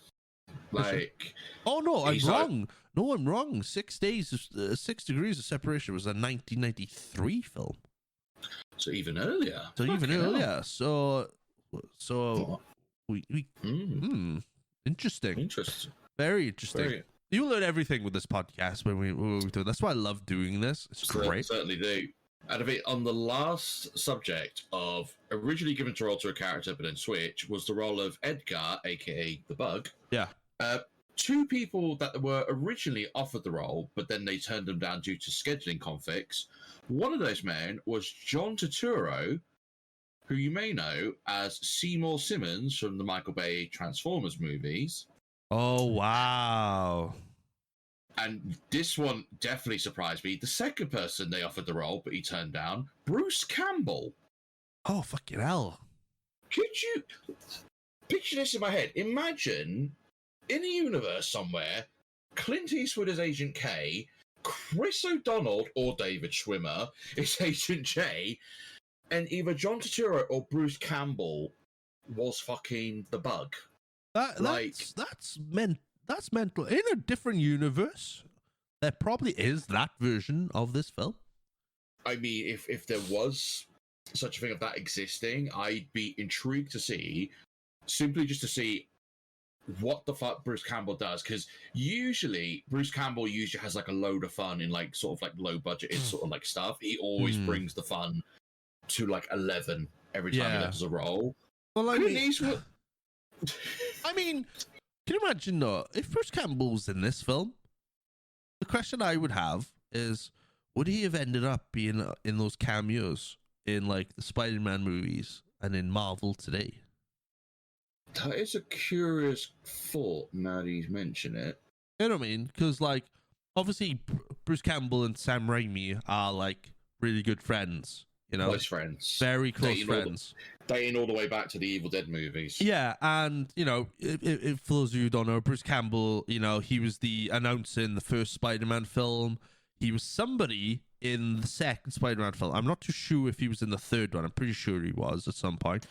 Like, oh no, I'm wrong. No, I'm wrong. 6 Degrees of Separation was a 1993 film. So even earlier. So we interesting. Very interesting. You learn everything with this podcast when we do it. That's why I love doing this. It's great. Certainly do. And I think on the last subject of originally given to role to a character but then switch was the role of Edgar, aka the Bug. Yeah. 2 people that were originally offered the role, but then they turned them down due to scheduling conflicts. One of those men was John Turturro, who you may know as Seymour Simmons from the Michael Bay Transformers movies. Oh, wow. And this one definitely surprised me. The second person they offered the role, but he turned down, Bruce Campbell. Oh, fucking hell. Could you... picture this in my head. Imagine in a universe somewhere, Clint Eastwood is Agent K, Chris O'Donnell or David Schwimmer is Agent J, and either John Turturro or Bruce Campbell was fucking the Bug. That's mental. In a different universe, there probably is that version of this film. I mean, if there was such a thing of that existing, I'd be intrigued to see, simply just to see what the fuck Bruce Campbell does, because usually Bruce Campbell has like a load of fun in like sort of like low budgeted sort of like stuff. He always brings the fun to like 11 every time he does a role. Well, I mean, can you imagine though, if Bruce Campbell's in this film, the question I would have is, would he have ended up being in those cameos in like the Spider-Man movies and in Marvel today? That is a curious thought now that he's mentioned it. You know what I mean? Because like, obviously Bruce Campbell and Sam Raimi are like really good friends. You know, close friends, very close friends, dating all the way back to the Evil Dead movies. Yeah, and you know, if for those of you who don't know, Bruce Campbell, you know, he was the announcer in the first Spider-Man film. He was somebody in the second Spider-Man film. I'm not too sure if he was in the third one. I'm pretty sure he was at some point.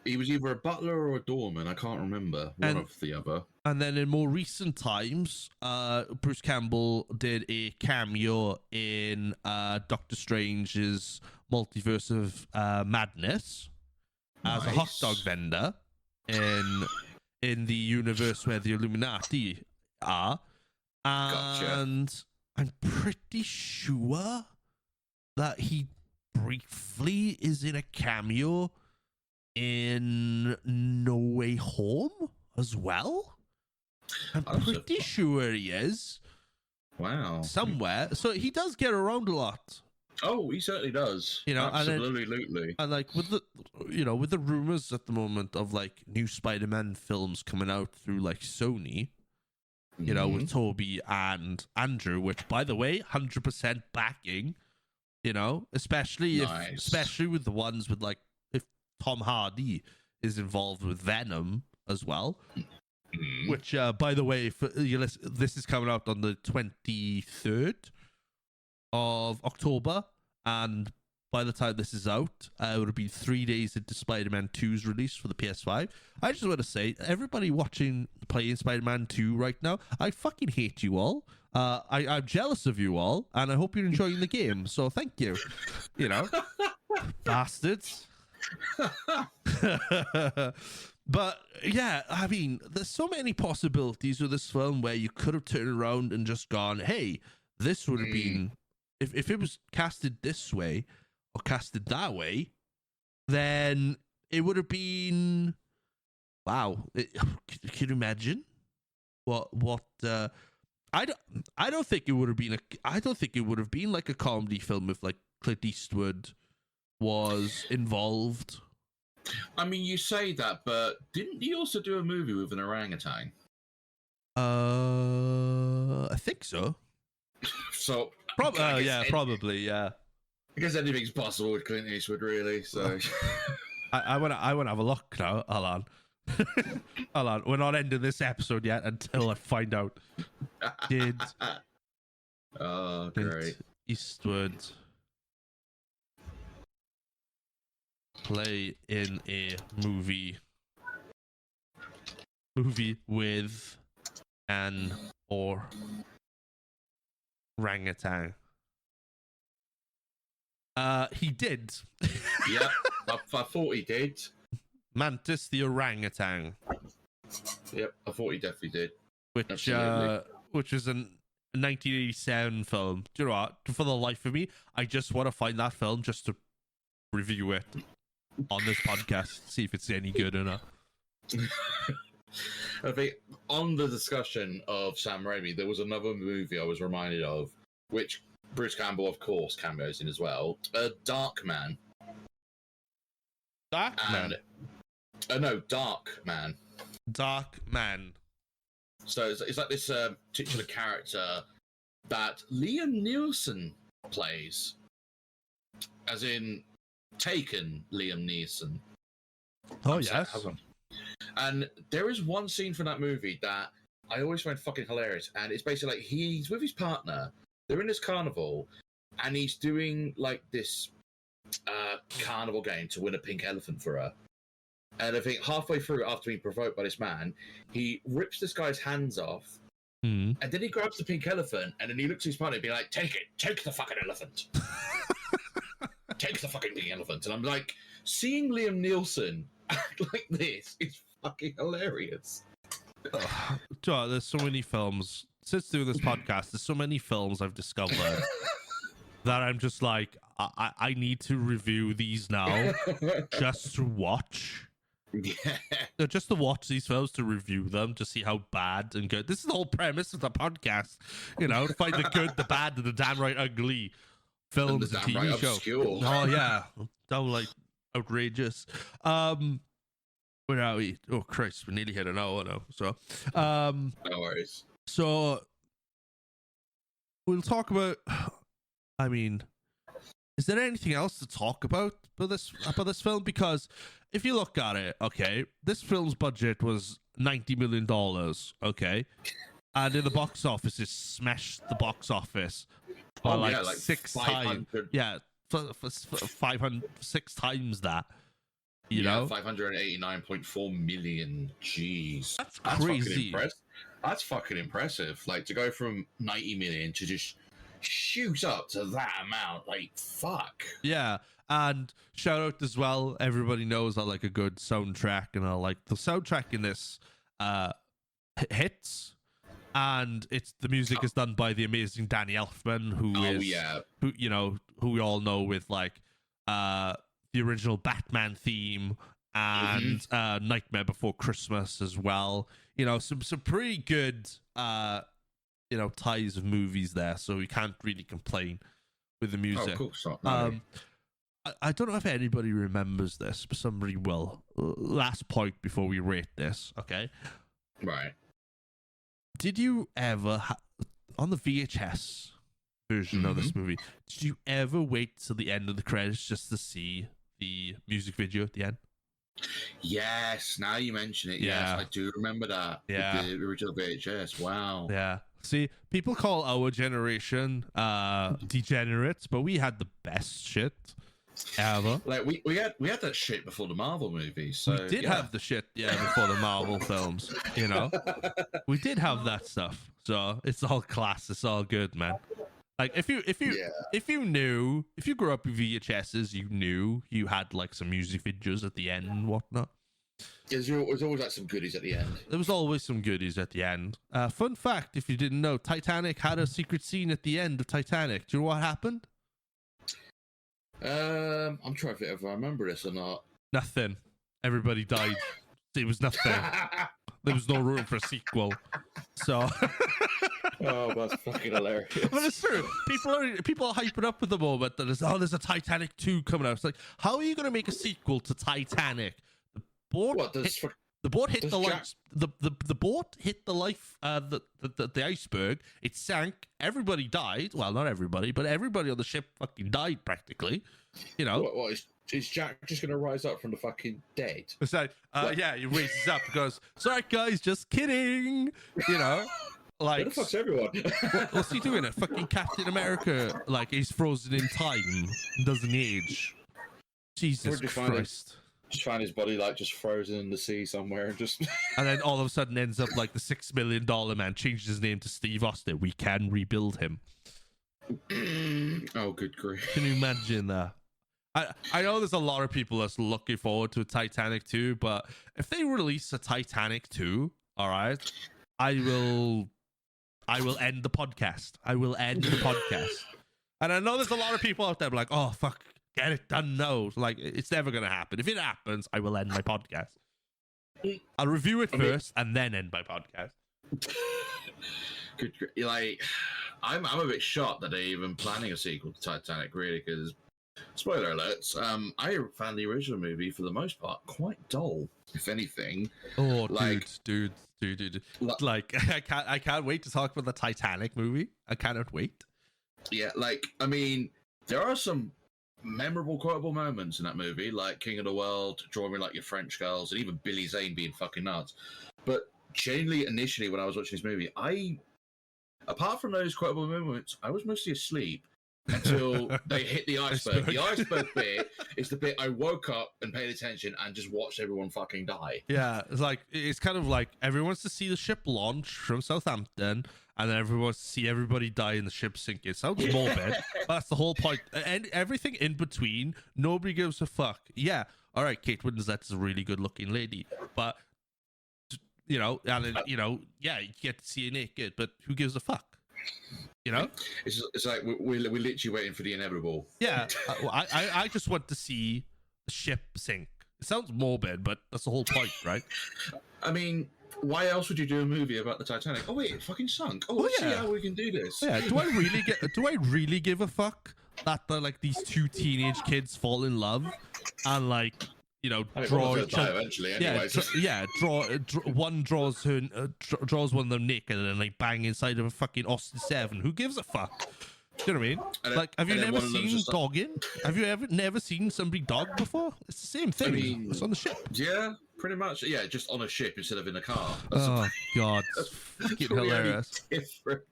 He was either a butler or a doorman. I can't remember one of the other. And then in more recent times, Bruce Campbell did a cameo in Doctor Strange's Multiverse of Madness as a hot dog vendor in the universe where the Illuminati are. And gotcha. I'm pretty sure that he briefly is in a cameo in No Way Home as well. I'm pretty sure he is. Wow. Somewhere. So he does get around a lot. Oh, he certainly does. You know, absolutely. And like with the rumors at the moment of like new Spider-Man films coming out through like Sony, you know, with Toby and Andrew, which by the way, 100% backing. You know, especially with the ones with like if Tom Hardy is involved with Venom as well. Which, by the way, this is coming out on the 23rd of October, and by the time this is out, it would have been 3 days into Spider-Man 2's release for the PS5. I just want to say, everybody playing Spider-Man 2 right now, I fucking hate you all. I'm jealous of you all, and I hope you're enjoying the game, so thank you. You know, bastards. But yeah, I mean, there's so many possibilities with this film where you could have turned around and just gone, hey, this would have been, if it was casted this way or casted that way, then it would have been, wow. Can you imagine what I don't think it would have been like a comedy film if like Clint Eastwood was involved. I mean, you say that, but didn't he also do a movie with an orangutan? I think so. So probably, yeah. I guess anything's possible with Clint Eastwood, really. So I want to have a look now. Hold on. Hold on. We're not ending this episode yet until I find out. Did great. Clint Eastwood play in a movie with an orangutan? He did. Yep, I thought he did. Mantis the orangutan. Yep, I thought he definitely did. Which was a 1987 film. Do you know what? For the life of me, I just want to find that film just to review it on this podcast, see if it's any good or not. I think on the discussion of Sam Raimi, there was another movie I was reminded of, which Bruce Campbell, of course, cameos in as well. Darkman. Darkman? No, Darkman. Darkman. So it's like this titular character that Liam Neeson plays. As in Taken Liam Neeson. Oh, yes. And there is one scene from that movie that I always find fucking hilarious. And it's basically like he's with his partner. They're in this carnival, and he's doing like this carnival game to win a pink elephant for her. And I think halfway through, after being provoked by this man, he rips this guy's hands off. And then he grabs the pink elephant, and then he looks at his partner and be like, take the fucking elephant. Take the fucking pink elephant. And I'm like, seeing Liam Neeson act like this is fucking hilarious. Joe, there's so many films. Since doing this podcast, there's so many films I've discovered that I'm just like, I need to review these now just to watch. Yeah. Just to watch these films, to review them, to see how bad and good. This is the whole premise of the podcast, find the good, the bad, and the damn right ugly films and TV right shows. Oh yeah, so like outrageous. Where are we? Oh Christ, we nearly hit an hour now. So, no worries. So we'll talk about. I mean, is there anything else to talk about this film? Because if you look at it, okay, this film's budget was $90 million, okay, and in the box office, it smashed the box office by like 6 times. Yeah, 6 times that. You know, 589.4 million. Jeez, that's crazy. That's fucking impressive. Like to go from 90 million to just shoot up to that amount, like fuck. Yeah, and shout out as well, everybody knows I like a good soundtrack, and I like the soundtrack in this hits, and it's the music is done by the amazing Danny Elfman, who we all know with like the original Batman theme and Nightmare Before Christmas as well. Some pretty good ties of movies there, so we can't really complain with the music. Of course not. No. I don't know if anybody remembers this, but somebody will. Last point before we rate this, okay? Right. Did you ever, on the VHS version of this movie, did you ever wait till the end of the credits just to see the music video at the end? Yes, now you mention it. Yeah. Yes, I do remember that. Yeah. The original VHS. Wow. Yeah. See, people call our generation degenerates, but we had the best shit ever. Like we had that shit before the Marvel movies. So we did have the shit, before the Marvel films. We did have that stuff. So it's all class. It's all good, man. Like if you grew up with VHSs, you knew you had like some music videos at the end and whatnot. There's always like some goodies at the end. There was always some goodies at the end. Fun fact, if you didn't know, Titanic had a secret scene at the end of Titanic. Do you know what happened? I'm trying to think if I remember this or not. Nothing. Everybody died. It was nothing. There was no room for a sequel. So. Oh, that's fucking hilarious. But it's true. People are hyping up at the moment that there's a Titanic 2 coming out. It's like, how are you going to make a sequel to Titanic? The boat hit the life. The boat hit the life. The iceberg. It sank. Everybody died. Well, not everybody, but everybody on the ship fucking died practically. What is Jack just gonna rise up from the fucking dead? It's like, he raises up and goes, "Sorry guys, just kidding." Like, where the fuck's everyone? What's he doing? At fucking Captain America? Like he's frozen in time, doesn't age. Jesus Christ. Just find his body like just frozen in the sea somewhere and just and then all of a sudden ends up like the $6 million man, changes his name to Steve Austin. We can rebuild him. Oh, good grief. Can you imagine that? I know there's a lot of people that's looking forward to a Titanic 2, but if they release a Titanic 2, all right, I will end the podcast. I will end the podcast. And I know there's a lot of people out there like, oh fuck, get it done now. Like, it's never going to happen. If it happens, I will end my podcast. I'll review it first and then end my podcast. Like, I'm a bit shocked that they're even planning a sequel to Titanic, really, because, spoiler alerts, I found the original movie, for the most part, quite dull, if anything. Oh, dude. Like, I can't wait to talk about the Titanic movie. I cannot wait. Yeah, like, I mean, there are some memorable, quotable moments in that movie, like King of the World, Draw Me Like Your French Girls, and even Billy Zane being fucking nuts. But genuinely, initially, when I was watching this movie, apart from those quotable moments, I was mostly asleep until they hit the iceberg. The iceberg bit is the bit I woke up and paid attention and just watched everyone fucking die. Yeah, it's kind of like everyone wants to see the ship launch from Southampton, and then everyone wants to see everybody die in the ship sink. It sounds morbid, but that's the whole point. And everything in between, nobody gives a fuck. Yeah, all right, Kate Winslet is a really good-looking lady, but you know, and then, you know, yeah, you get to see her naked, but who gives a fuck? You know, it's like we're literally waiting for the inevitable. Yeah, I just want to see the ship sink. It sounds morbid, but that's the whole point, right? I mean, why else would you do a movie about the Titanic? Oh wait, it fucking sunk. Oh, let's see how we can do this. Yeah, do I really give a fuck that like these two teenage kids fall in love and like, you know, draw each other eventually. Anyways. One draws one of them naked and then like bang inside of a fucking Austin 7. Who gives a fuck? Do you know what I mean? Like, have you never seen dogging? Have you never seen somebody dog before? It's the same thing. I mean, it's on the ship. Yeah, pretty much. Yeah, just on a ship instead of in a car. Oh God, fucking hilarious. Different.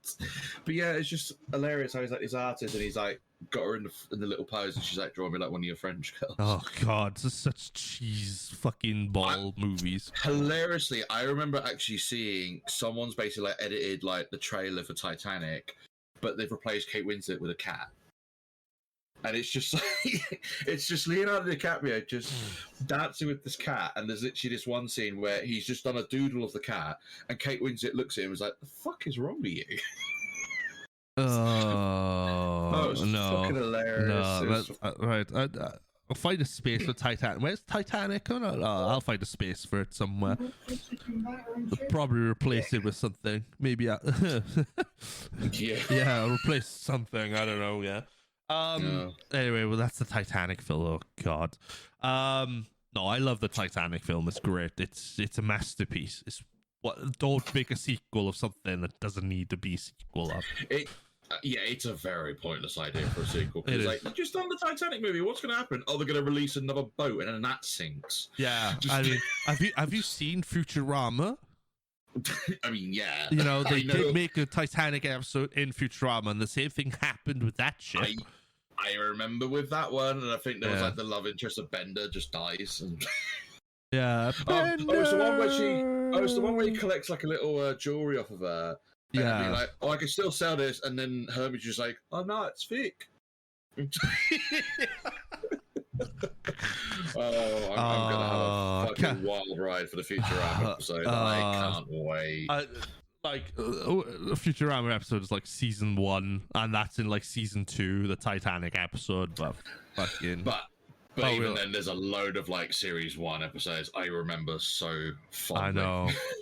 But yeah, it's just hilarious how he's like this artist and he's like got her in the little pose and she's like, draw me like one of your French girls. Oh God, this is such cheese fucking ball movies. Hilariously, I remember actually seeing someone's basically like edited like the trailer for Titanic, but they've replaced Kate Winslet with a cat. And it's just like, it's just Leonardo DiCaprio just dancing with this cat. And there's literally this one scene where he's just done a doodle of the cat, and Kate Winslet looks at him and is like, "The fuck is wrong with you?" Oh, no. Fucking hilarious. No, right. I'll find a space for Titanic. Where's Titanic? Oh, no, I'll find a space for it somewhere. I'll probably replace it with something. Maybe yeah, I'll replace something. I don't know. Yeah. Anyway, well, that's the Titanic film. Oh God. No, I love the Titanic film. It's great. It's a masterpiece. Don't make a sequel of something that doesn't need to be a sequel of. It's a very pointless idea for a sequel. It's like, you just done the Titanic movie. What's going to happen? Oh, they're going to release another boat and then that sinks. Yeah. I mean, have you seen Futurama? I mean, yeah. You know, they did make a Titanic episode in Futurama, and the same thing happened with that ship. I remember with that one, and I think there was like the love interest of Bender just dies. And yeah. It's the one where he collects like a little jewelry off of her. And be like, oh, I can still sell this, and then Hermie's just like, oh no, it's fake. I'm gonna have a fucking wild ride for the Futurama episode. I can't wait. The Futurama episode is like season 1, and that's in like season 2, the Titanic episode. But fucking. But even then, there's a load of like series 1 episodes I remember so fondly.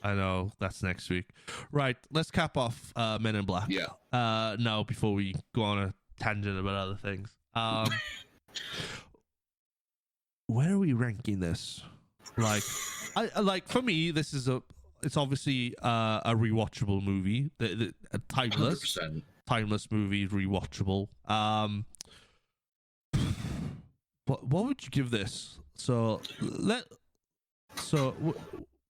I know. That's next week. Right, let's cap off Men in Black. Yeah. Now, before we go on a tangent about other things. Where are we ranking this? For me, this is it's obviously a rewatchable movie. A timeless 100%. Timeless movie, rewatchable. What would you give this?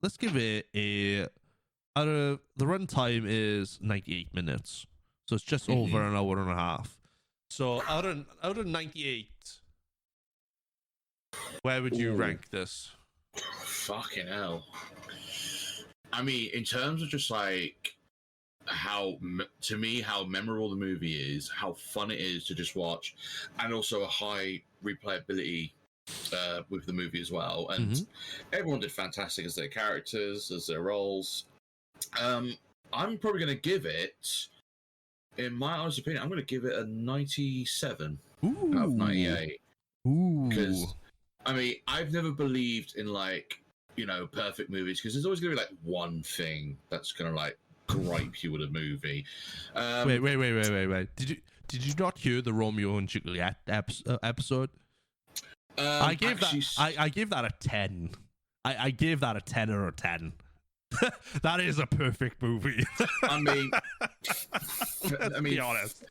Let's give it the runtime is 98 minutes, so it's just over an hour and a half. So out of 98, where would you rank this? Fucking hell. I mean, in terms of just like how memorable the movie is, how fun it is to just watch, and also a high replayability with the movie as well. And everyone did fantastic as their characters, as their roles. I'm probably going to give it, in my honest opinion, I'm going to give it a 97 out of 98. Because, I mean, I've never believed in like, you know, perfect movies, because there's always going to be like one thing that's going to like gripe you with a movie. Wait. Did you not hear the Romeo and Juliet episode? I gave that a 10. I gave that a 10 or a 10. That is a perfect movie. I mean, Let's be honest.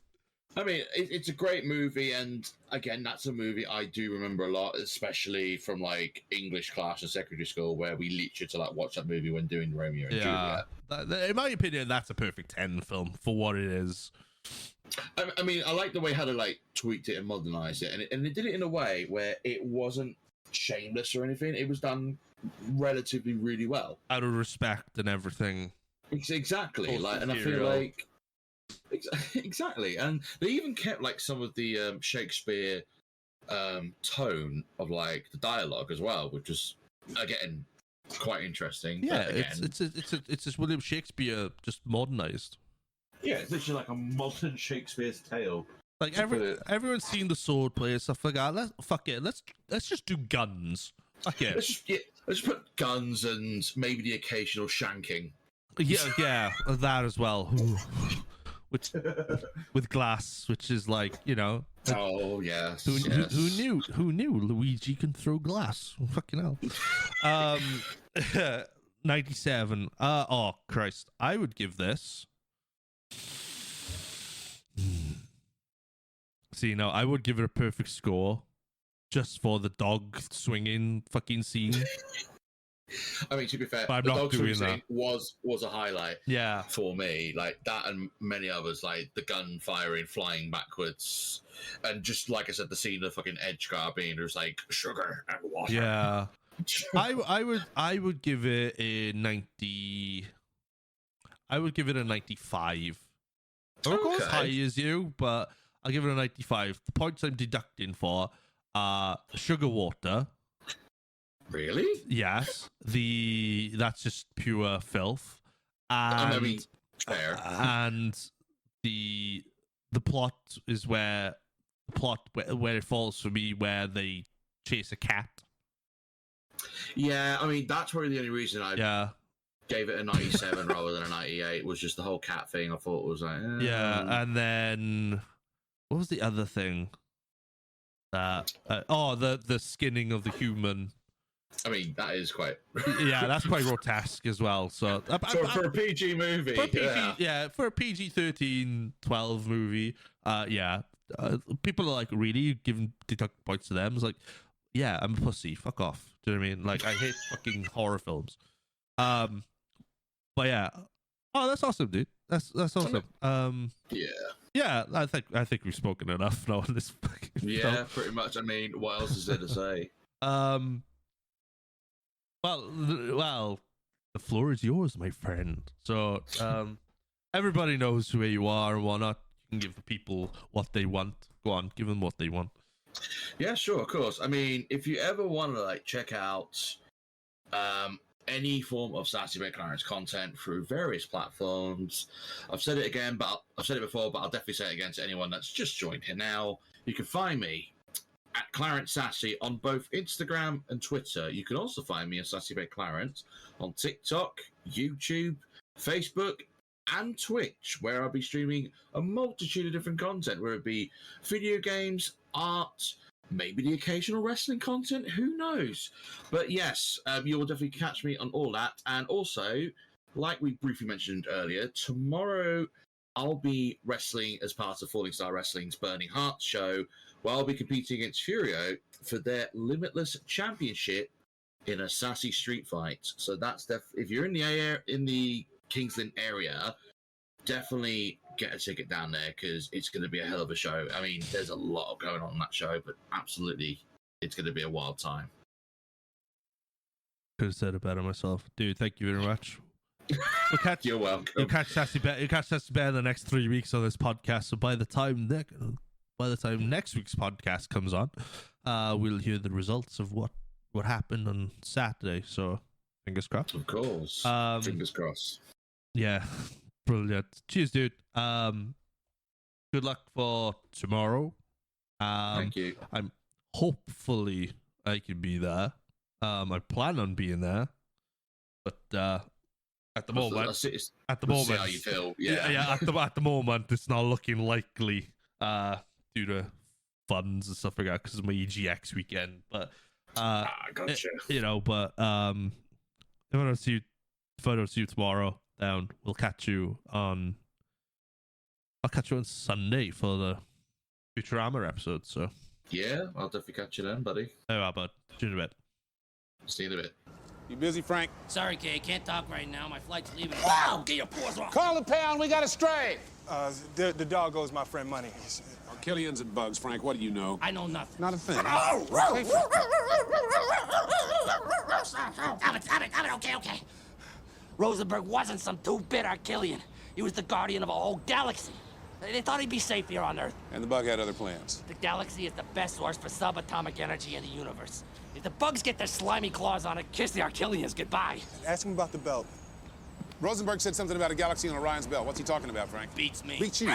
I mean, it's a great movie, and again, that's a movie I do remember a lot, especially from like English class in secondary school, where we literally had to like watch that movie when doing Romeo and Juliet. In my opinion, that's a perfect 10 film for what it is. I mean, I like the way how they like tweaked it and modernized it, and they did it in a way where it wasn't shameless or anything. It was done relatively really well, out of respect and everything. Exactly, like, and I feel like. Exactly, and they even kept like some of the Shakespeare tone of like the dialogue as well, which was again quite interesting. Yeah, it's just William Shakespeare just modernized. Yeah, it's literally like a modern Shakespeare's tale. Like everyone's seen the sword play and stuff like that. Let's just do guns. Fuck it. Let's put guns and maybe the occasional shanking. Yeah, that as well. Which with glass, which is like, you know. Oh yes. Who knew Luigi can throw glass? Fucking hell. 97. Oh Christ! I would give this. See, no, I would give it a perfect score, just for the dog swinging fucking scene. I mean, to be fair, but the dog swing scene was a highlight. Yeah, for me, like that and many others, like the gun firing, flying backwards, and just like I said, the scene of fucking Edgegar being just like sugar and water. Yeah, I would give it a 90. I would give it a 95. I won't go as high as you, but I'll give it a 95. The points I'm deducting for are sugar water. Really? Yes. That's just pure filth. And, I mean, fair. And the plot is where it falls for me, where they chase a cat. Yeah, I mean that's probably the only reason I gave it a 97 rather than a 98 was just the whole cat thing. I thought was like yeah, and then what was the other thing? The skinning of the human. I mean, that is quite. Yeah, that's quite grotesque as well. So for a PG movie, for a PG-13, 12 movie, people are like really giving deduct points to them. It's like, yeah, I'm a pussy. Fuck off. Do you know what I mean? Like, I hate fucking horror films. But yeah, that's awesome, dude. That's awesome. Yeah. I think we've spoken enough now on this fucking film. Pretty much. I mean, what else is there to say? Well, the floor is yours, my friend. So, everybody knows who you are and whatnot. You can give the people what they want. Go on, give them what they want. Yeah, sure, of course. I mean, if you ever want to like check out any form of Sassy Bear Clarence content through various platforms, I've said it again, but I've said it before, but I'll definitely say it again to anyone that's just joined here now. You can find me at Clarence Sassy on both Instagram and Twitter. You can also find me at Sassy Bear Clarence on TikTok, YouTube, Facebook, and Twitch, where I'll be streaming a multitude of different content, whether it be video games, art, maybe the occasional wrestling content, who knows? But yes, you will definitely catch me on all that. And also, like we briefly mentioned earlier, tomorrow I'll be wrestling as part of Falling Star Wrestling's Burning Hearts show, where I'll be competing against Furio for their Limitless Championship in a sassy street fight. So that's if you're in the Kings Lynn area, definitely get a ticket down there because it's going to be a hell of a show. I mean, there's a lot going on in that show, but absolutely, it's going to be a wild time. Could have said it better myself, dude. Thank you very much. You're welcome. You'll catch Sassy Bear in the next 3 weeks on this podcast. So by the time next week's podcast comes on, we'll hear the results of what happened on Saturday. So fingers crossed. Of course. Fingers crossed. Yeah. Brilliant. Cheers, dude. Good luck for tomorrow. Thank you. Hopefully I can be there. I plan on being there, but at the moment, see how you feel. At the moment, it's not looking likely due to funds and stuff like that because of my EGX weekend. But gotcha. But if I don't see you tomorrow, then we'll catch you on. I'll catch you on Sunday for Futurama episode. So Yeah, I'll definitely catch you then, buddy. how about see you in a bit. See you in a bit. You busy, Frank? Sorry, Kay, can't talk right now. My flight's leaving. Wow! Get your paws off! Call the pound, we got a stray. The dog owes my friend money. Killians and bugs, Frank, what do you know? I know nothing. Not a thing. Stop it, okay. Rosenberg wasn't some two-bit Archillian. He was the guardian of a whole galaxy. They thought he'd be safe here on Earth. And the bug had other plans. The galaxy is the best source for subatomic energy in the universe. If the bugs get their slimy claws on it, kiss the Archillians goodbye. Ask him about the belt. Rosenberg said something about a galaxy on Orion's belt. What's he talking about, Frank? Beats me. Beats you.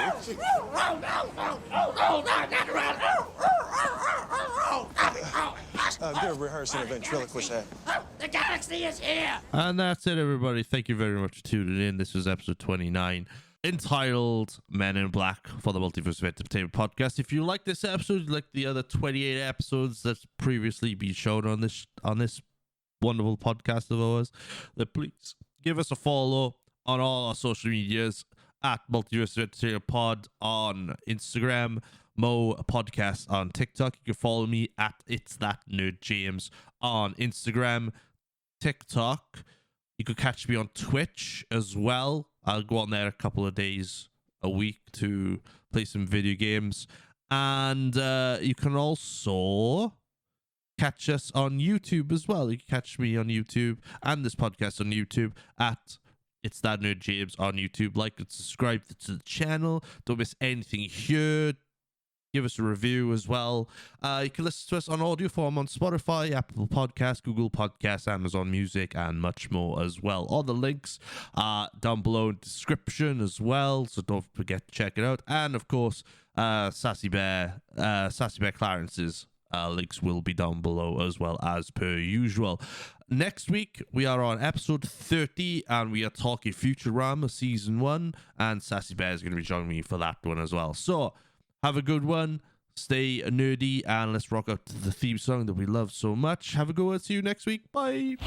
They're rehearsing a ventriloquist act. The galaxy is here! And that's it, everybody. Thank you very much for tuning in. This was episode 29, entitled Men in Black for the Multiverse of Entertainment podcast. If you like this episode, like the other 28 episodes that's previously been shown on this wonderful podcast of ours, then please give us a follow on all our social medias at Multiverse of Entertainment Pod on Instagram, Mo Podcast on TikTok. You can follow me at It's That Nerd James on Instagram, TikTok. You could catch me on Twitch as well. I'll go on there a couple of days a week to play some video games. And you can also catch us on YouTube as well. You can catch me on YouTube and this podcast on YouTube at It's That Nerd James on YouTube. Like and subscribe to the channel. Don't miss anything here. Give us a review as well. You can listen to us on audio form on Spotify, Apple Podcasts, Google Podcasts, Amazon Music, and much more as well. All the links are down below in the description as well, so don't forget to check it out. And of course, Sassy Bear Clarence's links will be down below as well, as per usual. Next week, we are on episode 30, and we are talking Futurama Season 1, and Sassy Bear is going to be joining me for that one as well. So, have a good one, stay nerdy, and let's rock out to the theme song that we love so much. Have a good one, see you next week, bye!